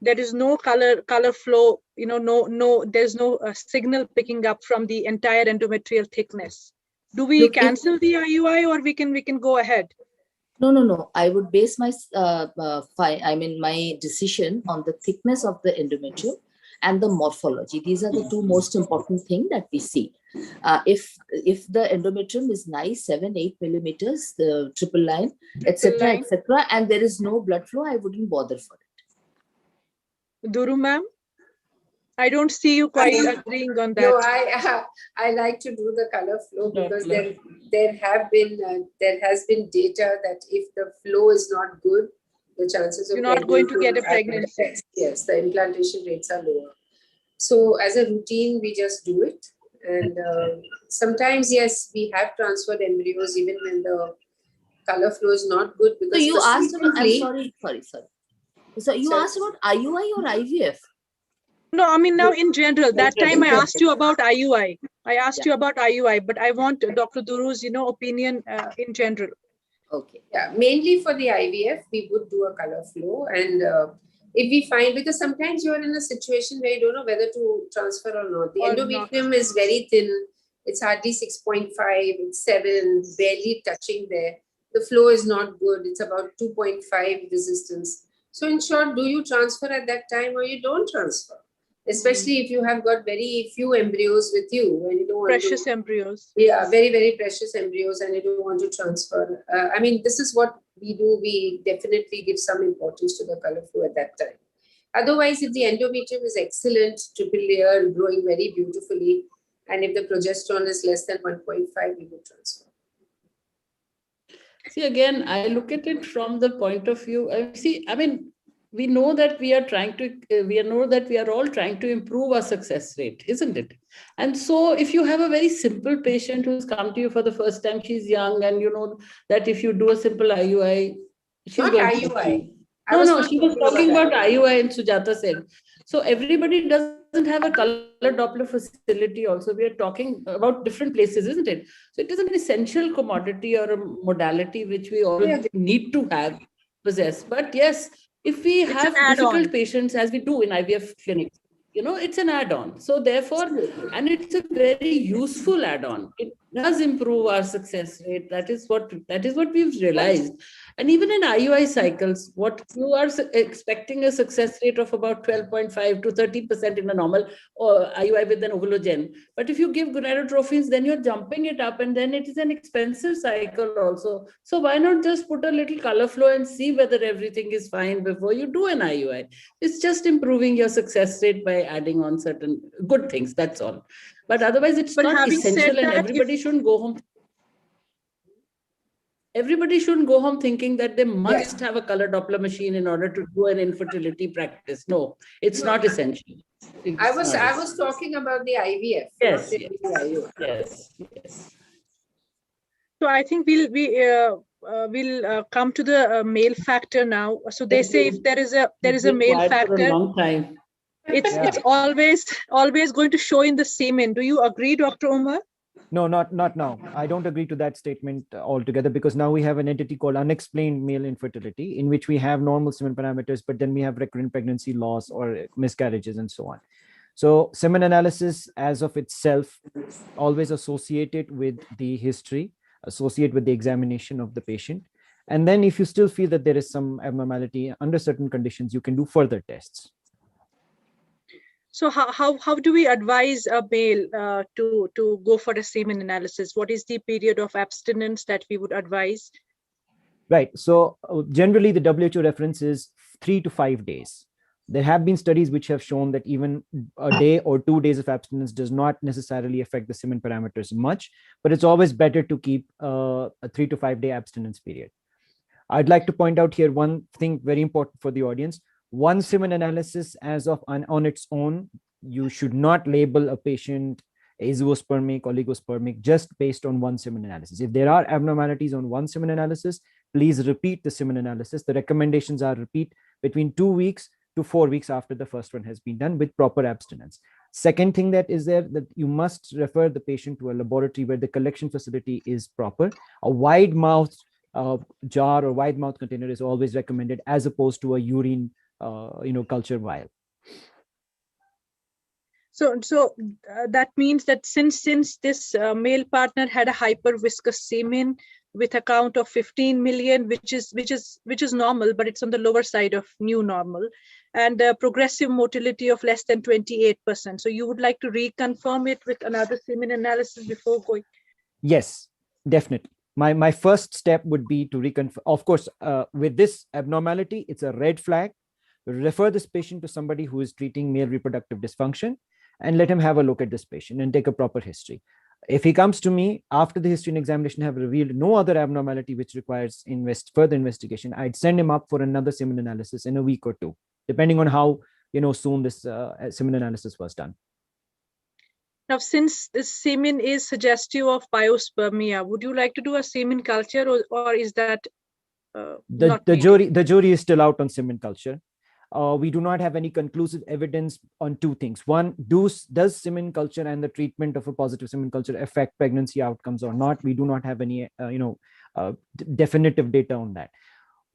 there is no color flow, there's no signal picking up from the entire endometrial thickness. Do we cancel the IUI, or we can go ahead? No. I would base my my decision on the thickness of the endometrium and the morphology. These are the two most important things that we see. If the endometrium is nice, 7-8 millimeters, the triple line, etc., and there is no blood flow, I wouldn't bother for it. Duru ma'am, I don't see you quite agreeing on that. No, I like to do the color flow because there has been data that if the flow is not good, the chances of you're not going to get a pregnancy. Yes, the implantation rates are lower. So as a routine, we just do it. And sometimes, yes, we have transferred embryos even when the color flow is not good. Because so you asked about, I'm sorry. So you asked about IUI or IVF? No, now in general, that time I asked you about IUI. You about IUI, but I want Dr. Duru's, opinion in general. Okay. Yeah, mainly for the IVF, we would do a color flow. And if we find, because sometimes you're in a situation where you don't know whether to transfer or not. The endometrium is very thin. It's hardly 6.5, it's 7, barely touching there. The flow is not good. It's about 2.5 resistance. So in short, do you transfer at that time or you don't transfer? Especially if you have got very few embryos with you and you don't want precious embryos. Yeah, very, very precious embryos, and you don't want to transfer. This is what we do. We definitely give some importance to the color flow at that time. Otherwise, if the endometrium is excellent, triple layer, growing very beautifully, and if the progesterone is less than 1.5, we would transfer. See, again, I look at it from the point of view. We know that we are all trying to improve our success rate, isn't it? And so if you have a very simple patient who's come to you for the first time, she's young, and you know that if you do a simple IUI, she's not going IUI. No, she was talking about IUI, and Sujata said. So everybody doesn't have a color Doppler facility also. We are talking about different places, isn't it? So it is an essential commodity or a modality which we all need to possess. But yes, if we have difficult patients, as we do in IVF clinics, it's an add-on. So therefore, and it's a very useful add-on. It does improve our success rate. That is what we've realized. And even in IUI cycles, what you are expecting a success rate of about 12.5 to 30% in a normal IUI with an ovalogen. But if you give gonadotropins, then you're jumping it up, and then it is an expensive cycle also. So why not just put a little color flow and see whether everything is fine before you do an IUI? It's just improving your success rate by adding on certain good things. That's all. But otherwise, it's not essential, and everybody shouldn't go home. Everybody shouldn't go home thinking that they must have a color Doppler machine in order to do an infertility practice. No, it's not essential. I was talking about the IVF. Yes, yes. So I think we'll come to the male factor now. So they say if there is a male factor, for a long time. It's always going to show in the semen. Do you agree, Dr. Umar? No, not now. I don't agree to that statement altogether, because now we have an entity called unexplained male infertility, in which we have normal semen parameters, but then we have recurrent pregnancy loss or miscarriages and so on. So semen analysis as of itself always associated with the history, associate with the examination of the patient. And then if you still feel that there is some abnormality under certain conditions, you can do further tests. So how do we advise a male to go for a semen analysis? What is the period of abstinence that we would advise? Right. So generally the WHO reference is 3 to 5 days. There have been studies which have shown that even a day or 2 days of abstinence does not necessarily affect the semen parameters much, but it's always better to keep a 3 to 5 day abstinence period. I'd like to point out here one thing very important for the audience. One semen analysis as of on its own, you should not label a patient azoospermic, oligospermic just based on one semen analysis. If there are abnormalities on one semen analysis, please repeat the semen analysis. The recommendations are repeat between 2 weeks to 4 weeks after the first one has been done with proper abstinence. Second thing that is there, that you must refer the patient to a laboratory where the collection facility is proper. A wide mouth jar or wide mouth container is always recommended, as opposed to a urine culture vial. So that means that since this male partner had a hyperviscous semen with a count of 15 million, which is normal, but it's on the lower side of new normal, and a progressive motility of less than 28%. So you would like to reconfirm it with another semen analysis before going? Yes, definitely. My first step would be to reconfirm. Of course, with this abnormality, it's a red flag. Refer this patient to somebody who is treating male reproductive dysfunction, and let him have a look at this patient and take a proper history. If he comes to me after the history and examination have revealed no other abnormality which requires further investigation, I'd send him up for another semen analysis in a week or two, depending on how soon this semen analysis was done. Now, since this semen is suggestive of biospermia, would you like to do a semen culture, or is that the jury is still out on semen culture? We do not have any conclusive evidence on two things. One, does semen culture and the treatment of a positive semen culture affect pregnancy outcomes or not? We do not have any definitive data on that.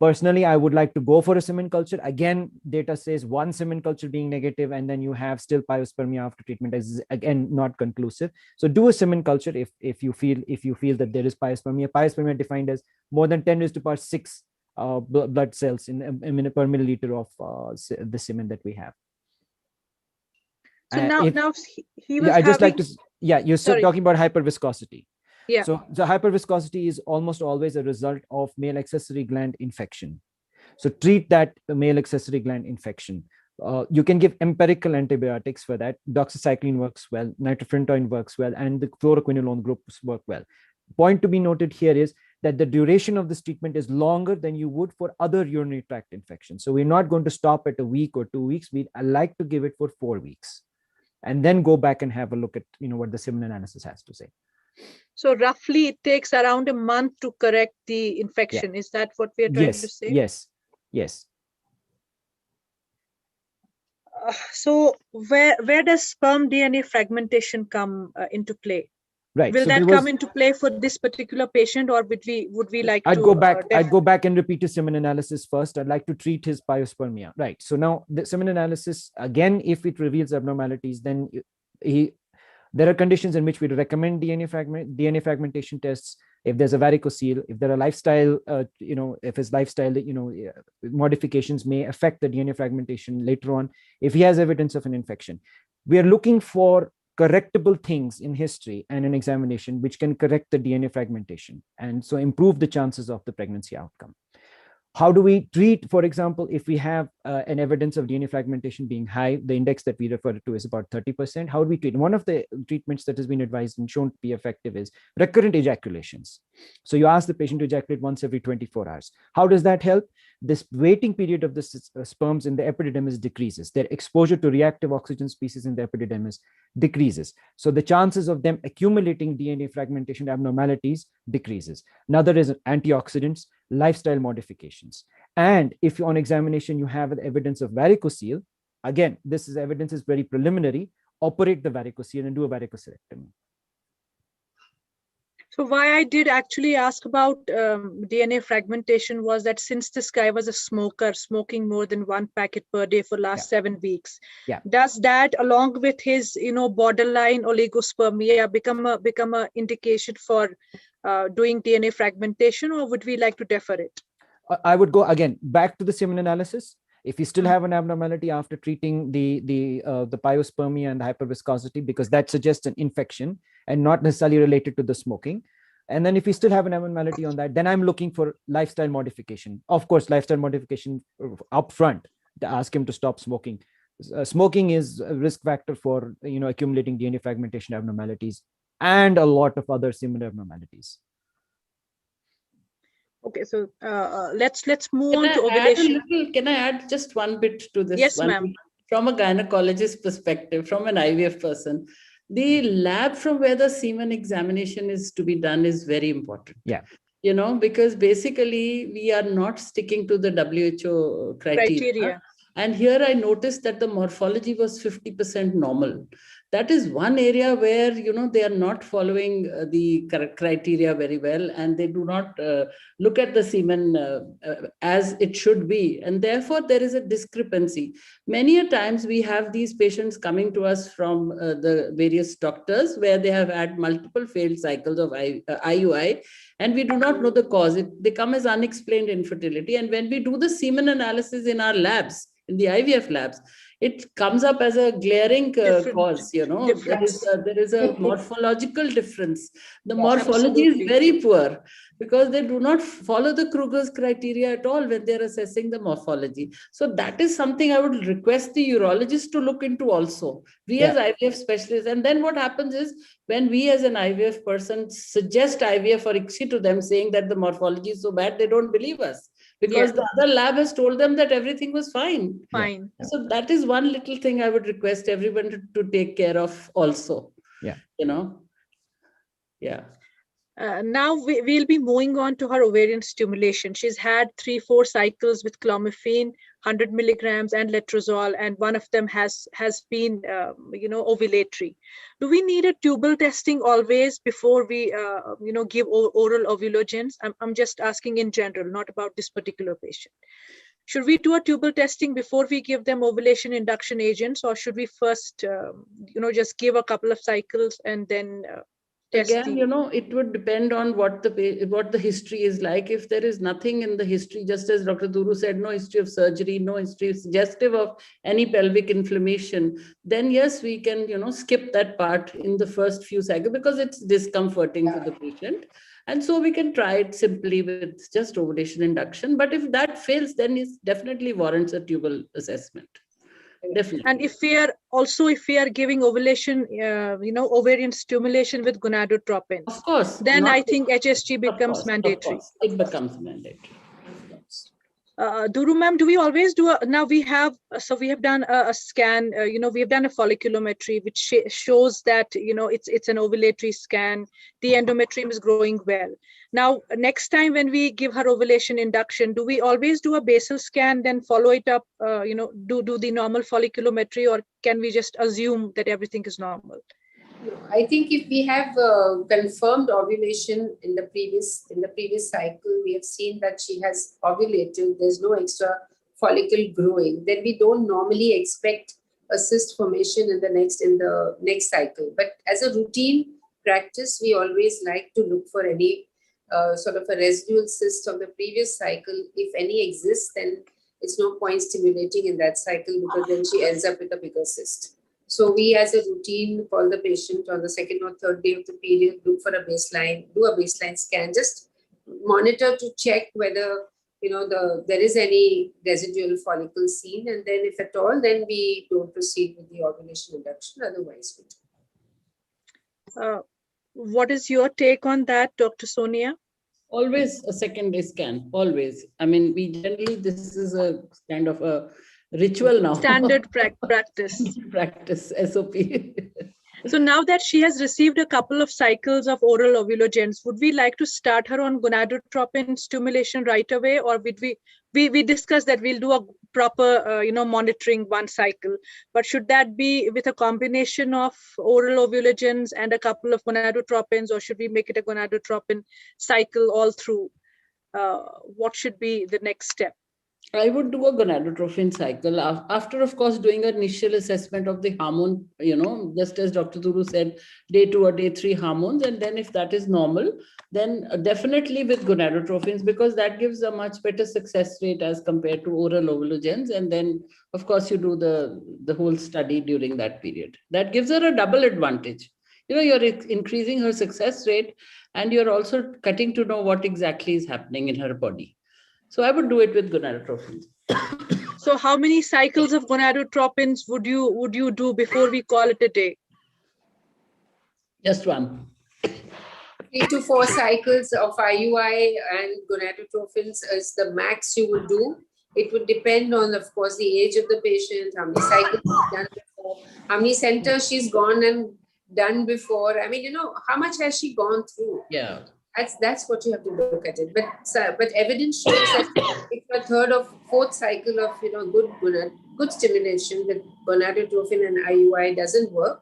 Personally, I would like to go for a semen culture. Again, data says one semen culture being negative, and then you have still biospermia after treatment is again not conclusive. So do a semen culture if you feel that there is biospermia. Biospermia defined as more than 10⁶ blood cells in per milliliter of the semen that we have. So now he was. I just like to. Yeah, you're talking about hyperviscosity. Yeah. So the hyperviscosity is almost always a result of male accessory gland infection. So treat that male accessory gland infection. You can give empirical antibiotics for that. Doxycycline works well, nitrofurantoin works well, and the fluoroquinolone groups work well. Point to be noted here is that the duration of this treatment is longer than you would for other urinary tract infections. So we're not going to stop at a week or 2 weeks. I like to give it for 4 weeks and then go back and have a look at what the semen analysis has to say. So roughly it takes around a month to correct the infection. Yeah. Is that what we are trying to say? Yes. So where does sperm DNA fragmentation come into play? Right. Will so that come into play for this particular patient, or would we like I'd to? I'd go back and repeat his semen analysis first. I'd like to treat his pyospermia. Right. So now the semen analysis, again, if it reveals abnormalities, then there are conditions in which we recommend DNA fragmentation tests. If there's a varicocele, if there are lifestyle, if his lifestyle, modifications may affect the DNA fragmentation later on, if he has evidence of an infection. We are looking for correctable things in history and an examination which can correct the DNA fragmentation and so improve the chances of the pregnancy outcome. How do we treat, for example, if we have an evidence of DNA fragmentation being high, the index that we refer to is about 30%. How do we treat? One of the treatments that has been advised and shown to be effective is recurrent ejaculations. So you ask the patient to ejaculate once every 24 hours. How does that help? This waiting period of the sperms in the epididymis decreases. Their exposure to reactive oxygen species in the epididymis decreases. So the chances of them accumulating DNA fragmentation abnormalities decreases. Another is antioxidants, lifestyle modifications. And if on examination you have evidence of varicocele, again, this is evidence is very preliminary, operate the varicocele and do a varicocelectomy. So why I did actually ask about DNA fragmentation was that since this guy was a smoker, smoking more than 1 packet per day for last 7 weeks, does that, along with his, borderline oligospermia, become a indication for doing DNA fragmentation, or would we like to defer it? I would go again back to the semen analysis. If you still have an abnormality after treating the pyospermia and the hyperviscosity, because that suggests an infection and not necessarily related to the smoking. And then if you still have an abnormality on that, then I'm looking for lifestyle modification. Of course, lifestyle modification upfront to ask him to stop smoking. Smoking is a risk factor for accumulating DNA fragmentation abnormalities and a lot of other similar abnormalities. Okay, so let's move on to ovulation. Can I add just one bit to this? Yes, ma'am. From a gynecologist perspective, from an IVF person, the lab from where the semen examination is to be done is very important. Yeah. Because basically we are not sticking to the WHO criteria. And here I noticed that the morphology was 50% normal. That is one area where, they are not following the criteria very well, and they do not look at the semen as it should be. And therefore, there is a discrepancy. Many a times we have these patients coming to us from the various doctors where they have had multiple failed cycles of IUI, and we do not know the cause. They come as unexplained infertility. And when we do the semen analysis in our labs, in the IVF labs, it comes up as a glaring cause, there is a morphological difference. The morphology is very poor because they do not follow the Kruger's criteria at all when they're assessing the morphology. So that is something I would request the urologist to look into also. We as IVF specialists, and then what happens is when we as an IVF person suggest IVF or ICSI to them saying that the morphology is so bad, they don't believe us. Because the other lab has told them that everything was fine. Fine. So that is one little thing I would request everyone to take care of also. Yeah. Yeah. Now we'll be moving on to her ovarian stimulation. She's had 3-4 cycles with clomiphene, 100 milligrams and letrozole, and one of them has been, ovulatory. Do we need a tubal testing always before we, give oral ovulogens? I'm just asking in general, not about this particular patient. Should we do a tubal testing before we give them ovulation induction agents, or should we first, just give a couple of cycles and then Again, it would depend on what the history is like. If there is nothing in the history, just as Dr. Duru said, no history of surgery, no history suggestive of any pelvic inflammation, then yes, we can, skip that part in the first few cycles because it's discomforting for the patient. And so we can try it simply with just ovulation induction. But if that fails, then it definitely warrants a tubal assessment. Definitely. And if we are giving ovulation, ovarian stimulation with gonadotropin, of course, then I think HSG becomes mandatory. It becomes mandatory. Duru ma'am, do we always do now we have done a scan, we have done a folliculometry, which shows that, it's an ovulatory scan. The endometrium is growing well. Now, next time when we give her ovulation induction, do we always do a basal scan, then follow it up, do the normal folliculometry, or can we just assume that everything is normal? No, I think if we have confirmed ovulation in the previous cycle, we have seen that she has ovulated. There's no extra follicle growing. Then we don't normally expect a cyst formation in the next cycle. But as a routine practice, we always like to look for any sort of a residual cyst of the previous cycle. If any exists, then it's no point stimulating in that cycle because then she ends up with a bigger cyst. So we as a routine call the patient on the second or third day of the period, look for a baseline, do a baseline scan, just monitor to check whether there is any residual follicle seen, and then if at all, then we don't proceed with the ovulation induction, otherwise we do. What is your take on that, Dr. Sonia? Always a second day scan, always. I mean, we generally, this is a kind of a ritual now. Standard practice. Practice, SOP. So now that she has received a couple of cycles of oral ovulogens, would we like to start her on gonadotropin stimulation right away, or would we discussed that we'll do a proper monitoring one cycle, but should that be with a combination of oral ovulogens and a couple of gonadotropins, or should we make it a gonadotropin cycle all through? What should be the next step? I would do a gonadotropin cycle after, of course, doing an initial assessment of the hormone, just as Dr. Duru said, day 2 or day 3 hormones. And then if that is normal, then definitely with gonadotropins, because that gives a much better success rate as compared to oral ovulogens. And then, of course, you do the whole study during that period. That gives her a double advantage. You're increasing her success rate, and you're also getting to know what exactly is happening in her body. So I would do it with gonadotropins. So how many cycles of gonadotropins would you do before we call it a day? Just one. 3 to 4 cycles of IUI and gonadotropins is the max you would do. It would depend on, of course, the age of the patient, how many cycles she's done before, how many centers she's gone and done before. I mean, how much has she gone through? Yeah. That's what you have to look at it. But evidence shows that if a third or fourth cycle of good stimulation with gonadotropin and IUI doesn't work,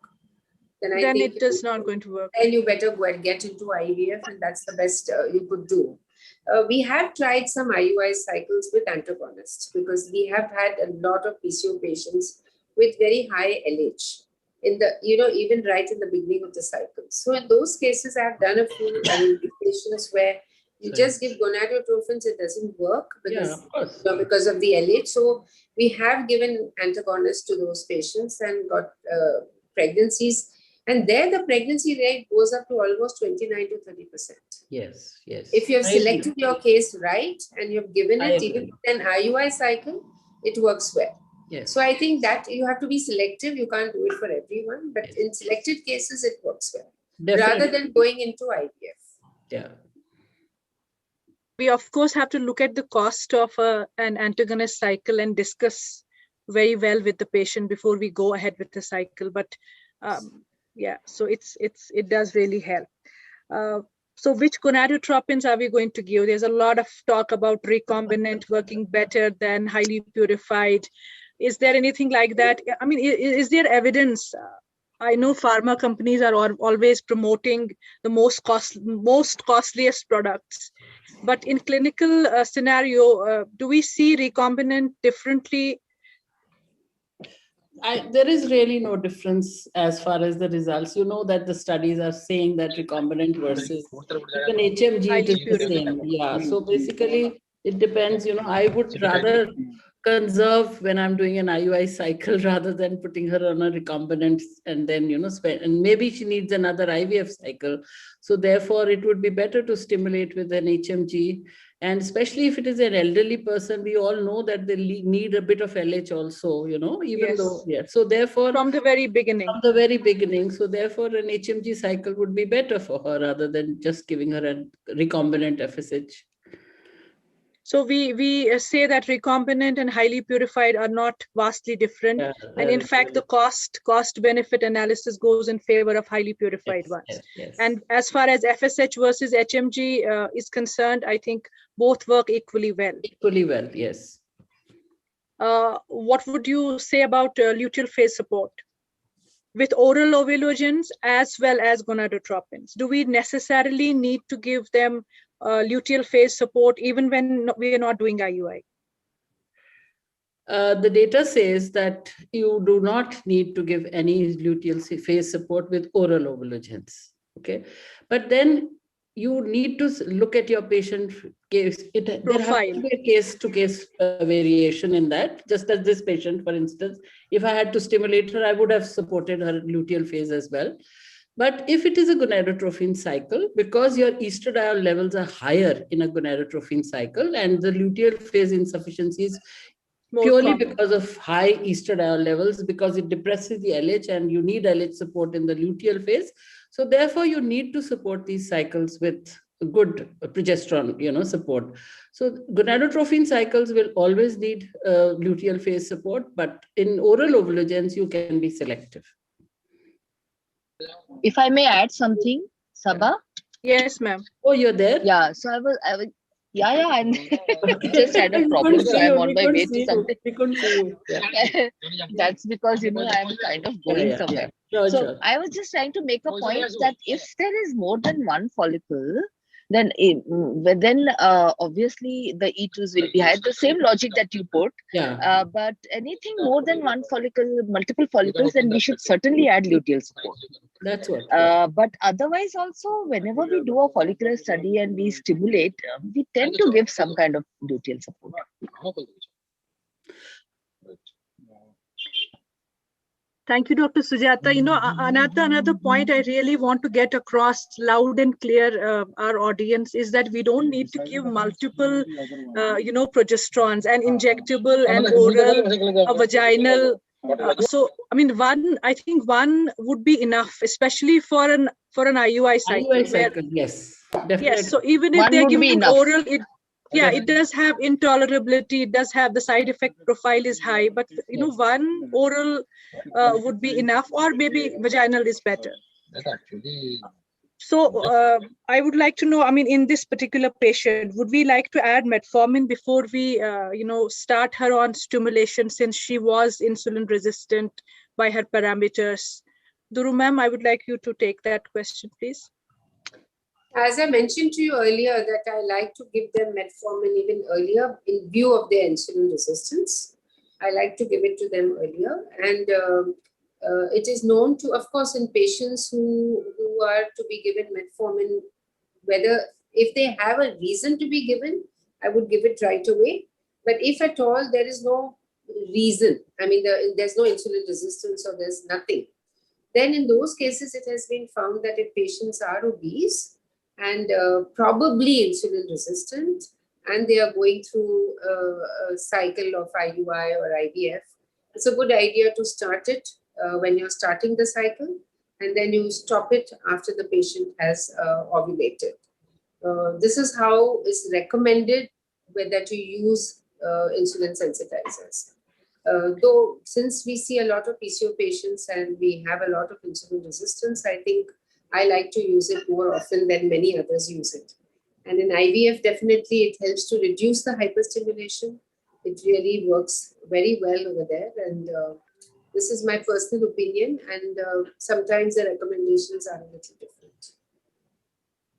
then I think it is not going to work. Then you better go and get into IVF, and that's the best you could do. We have tried some IUI cycles with antagonists because we have had a lot of PCO patients with very high LH. Even right in the beginning of the cycle. So in those cases, I have done a few patients where you just give gonadotropins, it doesn't work because of the LH. So we have given antagonists to those patients and got pregnancies. And there the pregnancy rate goes up to almost 29 to 30%. Yes, yes. If you have selected your case right and you've given it even with an IUI cycle, it works well. Yes. So I think that you have to be selective. You can't do it for everyone, but in selected cases, it works well. Definitely. Rather than going into IVF. Yeah. We, of course, have to look at the cost of an antagonist cycle and discuss very well with the patient before we go ahead with the cycle. But so it does really help. So which gonadotropins are we going to give? There's a lot of talk about recombinant working better than highly purified. Is there anything like that? I mean, is there evidence? I know pharma companies are always promoting the most costliest products, but in clinical scenario, do we see recombinant differently? There is really no difference as far as the results. That the studies are saying that recombinant versus even HMG, it is the same. Yeah. So basically, it depends. I would rather conserve when I'm doing an IUI cycle rather than putting her on a recombinant and then, spend, and maybe she needs another IVF cycle. So therefore it would be better to stimulate with an HMG. And especially if it is an elderly person, we all know that they need a bit of LH also, even though, so therefore. From the very beginning. So therefore an HMG cycle would be better for her rather than just giving her a recombinant FSH. So we say that recombinant and highly purified are not vastly different. And in fact, the cost benefit analysis goes in favor of highly purified ones. Yes. And as far as FSH versus HMG is concerned, I think both work equally well. Equally well, yes. What would you say about luteal phase support? with oral ovulogens as well as gonadotropins? Do we necessarily need to give them luteal phase support even when we are not doing IUI? The data says that you do not need to give any luteal phase support with oral ovulogens. Okay, but then you need to look at your patient case. There has to be a case-to-case variation in that. Just as this patient, for instance, if I had to stimulate her, I would have supported her luteal phase as well. But if it is a gonadotrophin cycle, because your estradiol levels are higher in a gonadotrophin cycle, and the luteal phase insufficiency is purely because of high estradiol levels, because it depresses the LH and you need LH support in the luteal phase. So therefore, you need to support these cycles with good progesterone, support. So gonadotrophin cycles will always need luteal phase support, but in oral ovulogens, you can be selective. If I may add something, Sabha? Yes, ma'am. Oh, you're there? Yeah, so I was yeah, I'm just had a problem, so I'm on my way to something. We couldn't see you. Yeah. That's because, I'm kind of going somewhere. Sure. I was just trying to make a point that if there is more than one follicle, then obviously the E2s will be high. The same logic that you put. Yeah. But anything more than one follicle, multiple follicles, then we should certainly add luteal support. That's what. But otherwise also, whenever we do a follicular study and we stimulate, we tend to give some kind of luteal support. Thank you, Dr. Sujata. Another point I really want to get across loud and clear our audience is that we don't need to give multiple, progesterones, and injectable and oral, a vaginal. I think one would be enough, especially for an IUI cycle. IUI cycle, yes, definitely. Yes, so even if they're giving oral, it does have intolerability. It does have the side effect profile is high, but one oral would be enough, or maybe vaginal is better. So I would like to know, in this particular patient, would we like to add metformin before we, start her on stimulation, since she was insulin resistant by her parameters? Duru ma'am, I would like you to take that question, please. As I mentioned to you earlier, that I like to give them metformin even earlier in view of their insulin resistance. I like to give it to them earlier. And it is known to, of course, in patients who are to be given metformin, if they have a reason to be given, I would give it right away. But if at all there is no reason, there's no insulin resistance or there's nothing, then in those cases, it has been found that if patients are obese, and probably insulin resistant, and they are going through a cycle of IUI or IVF, it's a good idea to start it when you're starting the cycle, and then you stop it after the patient has ovulated. This is how it's recommended that you use insulin sensitizers. Though since we see a lot of PCO patients and we have a lot of insulin resistance, I think I like to use it more often than many others use it. And in IVF, definitely it helps to reduce the hyperstimulation. It really works very well over there. And this is my personal opinion. And sometimes the recommendations are a little different.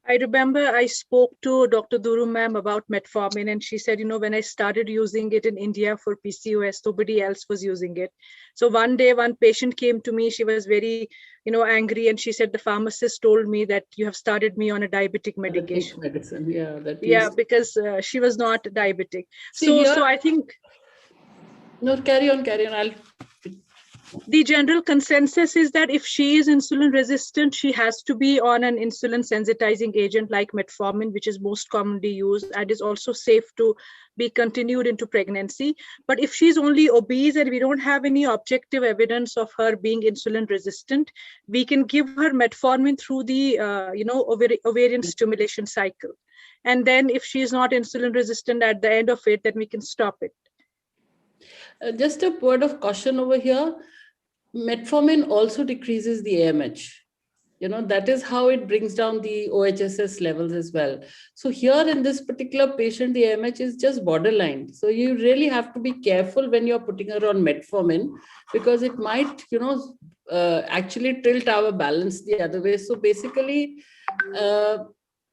I remember I spoke to Dr. Duru ma'am about metformin, and she said, when I started using it in India for PCOS, nobody else was using it. So one day, one patient came to me, she was very, angry, and she said, the pharmacist told me that you have started me on a diabetic medication. Medicine, yeah, because she was not diabetic. So I think. No, carry on. The general consensus is that if she is insulin resistant, she has to be on an insulin sensitizing agent like metformin, which is most commonly used and is also safe to be continued into pregnancy. But if she's only obese and we don't have any objective evidence of her being insulin resistant, we can give her metformin through the ovarian stimulation cycle. And then if she's not insulin resistant at the end of it, then we can stop it. Just a word of caution over here. Metformin also decreases the AMH. You know, that is how it brings down the OHSS levels as well. So here in this particular patient, the AMH is just borderline. So you really have to be careful when you're putting her on metformin, because it might, you know, actually tilt our balance the other way. So basically,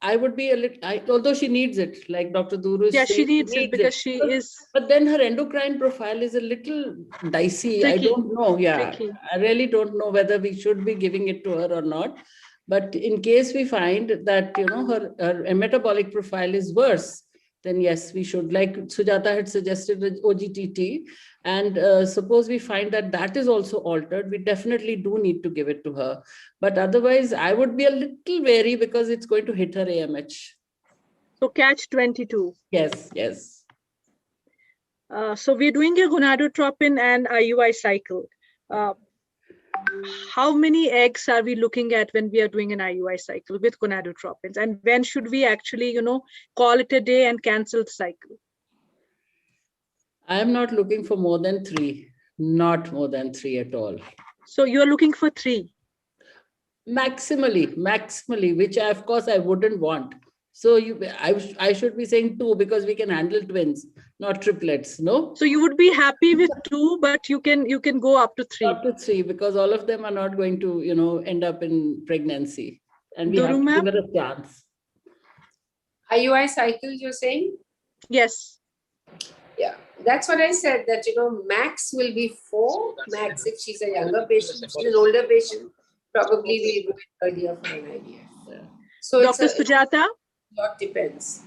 I would be a little, although she needs it, like Dr. Duru is Yeah, saying, she needs it because she is. But then her endocrine profile is a little dicey. Tricky. I don't know. Yeah, Tricky. I really don't know whether we should be giving it to her or not. But in case we find that, you know, her metabolic profile is worse, then yes, we should. Like Sujata had suggested OGTT. And suppose we find that that is also altered, we definitely do need to give it to her. But otherwise, I would be a little wary because it's going to hit her AMH. So catch 22. Yes, yes. So we're doing a gonadotropin and IUI cycle. How many eggs are we looking at when we are doing an IUI cycle with gonadotropins? And when should we actually, you know, call it a day and cancel the cycle? I'm not looking for more than 3, not more than 3 at all. So you're looking for 3? Maximally, which of course I wouldn't want. So I should be saying 2 because we can handle twins, not triplets, no? So you would be happy with 2, but you can go up to 3. Up to 3 because all of them are not going to, you know, end up in pregnancy. And we have to give it a chance. IUI cycles, you're saying? Yes. Yeah, that's what I said, that, you know, max will be 4. Max, if she's a younger patient, if she's an older patient, probably we'll do it earlier for an idea. Yeah. So Dr. Sujata? Lot depends.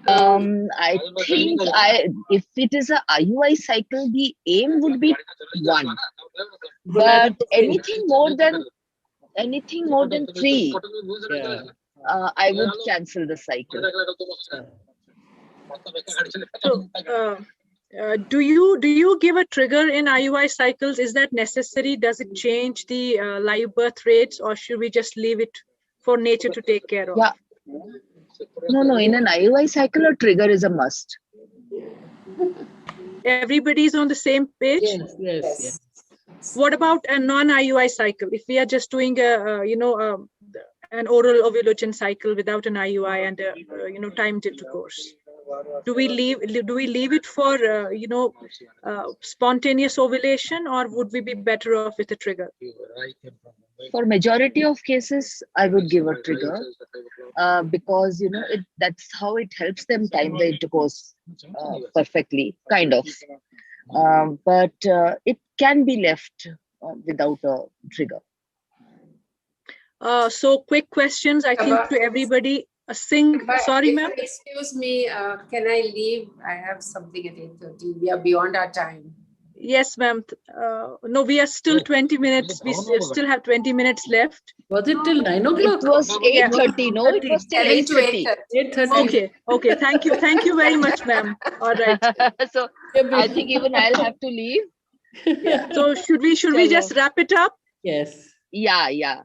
I think if it is a IUI cycle, the aim would be 1. But anything more than 3, I would cancel the cycle. So, do you give a trigger in IUI cycles? Is that necessary? Does it change the live birth rates, or should we just leave it for nature to take care of? Yeah. No. In an IUI cycle, a trigger is a must. Everybody's on the same page? Yes. What about a non-IUI cycle? If we are just doing an oral ovulation cycle without an IUI and timed intercourse, do we leave it for spontaneous ovulation, or would we be better off with a trigger? For majority of cases, I would give a trigger because, you know, that's how it helps them time the intercourse perfectly, kind of. But it can be left without a trigger. So quick questions, I think, to everybody. Sorry, ma'am. Excuse me, can I leave? I have something at 8:30. We are beyond our time. Yes, ma'am. No, we are still 20 minutes. We still have 20 minutes left. Was it till 9 o'clock? It was 8:30. No, it was till 8:30. 8:30. Okay. Thank you very much, ma'am. All right. So I think even I'll have to leave. Yeah. So should we just wrap it up? Yes. Yeah.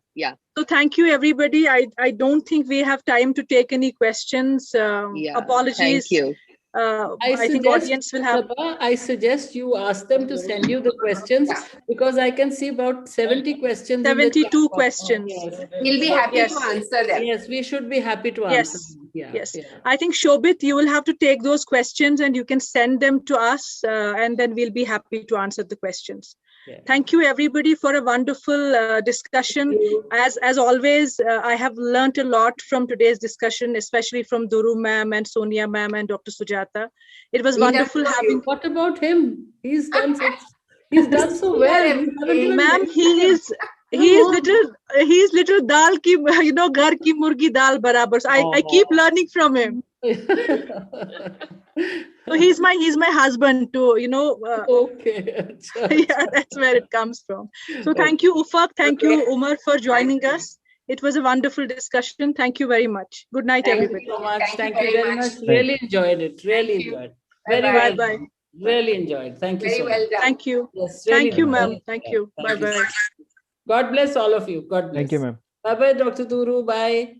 So thank you, everybody. I don't think we have time to take any questions. Apologies. Thank you. I think audience will have. I suggest you ask them to send you the questions, because I can see about 70 questions. 72 questions. Yes. We'll be happy to answer them. Yes, we should be happy to answer them. Yes. I think, Shobit, you will have to take those questions and you can send them to us, and then we'll be happy to answer the questions. Yeah. Thank you, everybody, for a wonderful discussion. As always, I have learned a lot from today's discussion, especially from Duru ma'am and Sonia ma'am and Dr. Sujata. It was wonderful having. What about him? He's done so well. Ma'am, he's little dal ki, ghar ki murgi dal barabar. So I keep learning from him. So he's my husband too, Okay. Yeah, that's where it comes from. So thank you, Ufaq. Thank you, Umar, for joining us. It was a wonderful discussion. Thank you very much. Good night, everybody. Thank you so much. Thank you very much. Really enjoyed it. Really enjoyed. Very well. Bye. Really enjoyed. Thank you so much. Well done. Thank you. Yes, really Thank you, enjoyed. ma'am. Thank you. Bye. God bless all of you. God bless. Thank you, ma'am. Bye-bye, Dr. Duru. Bye.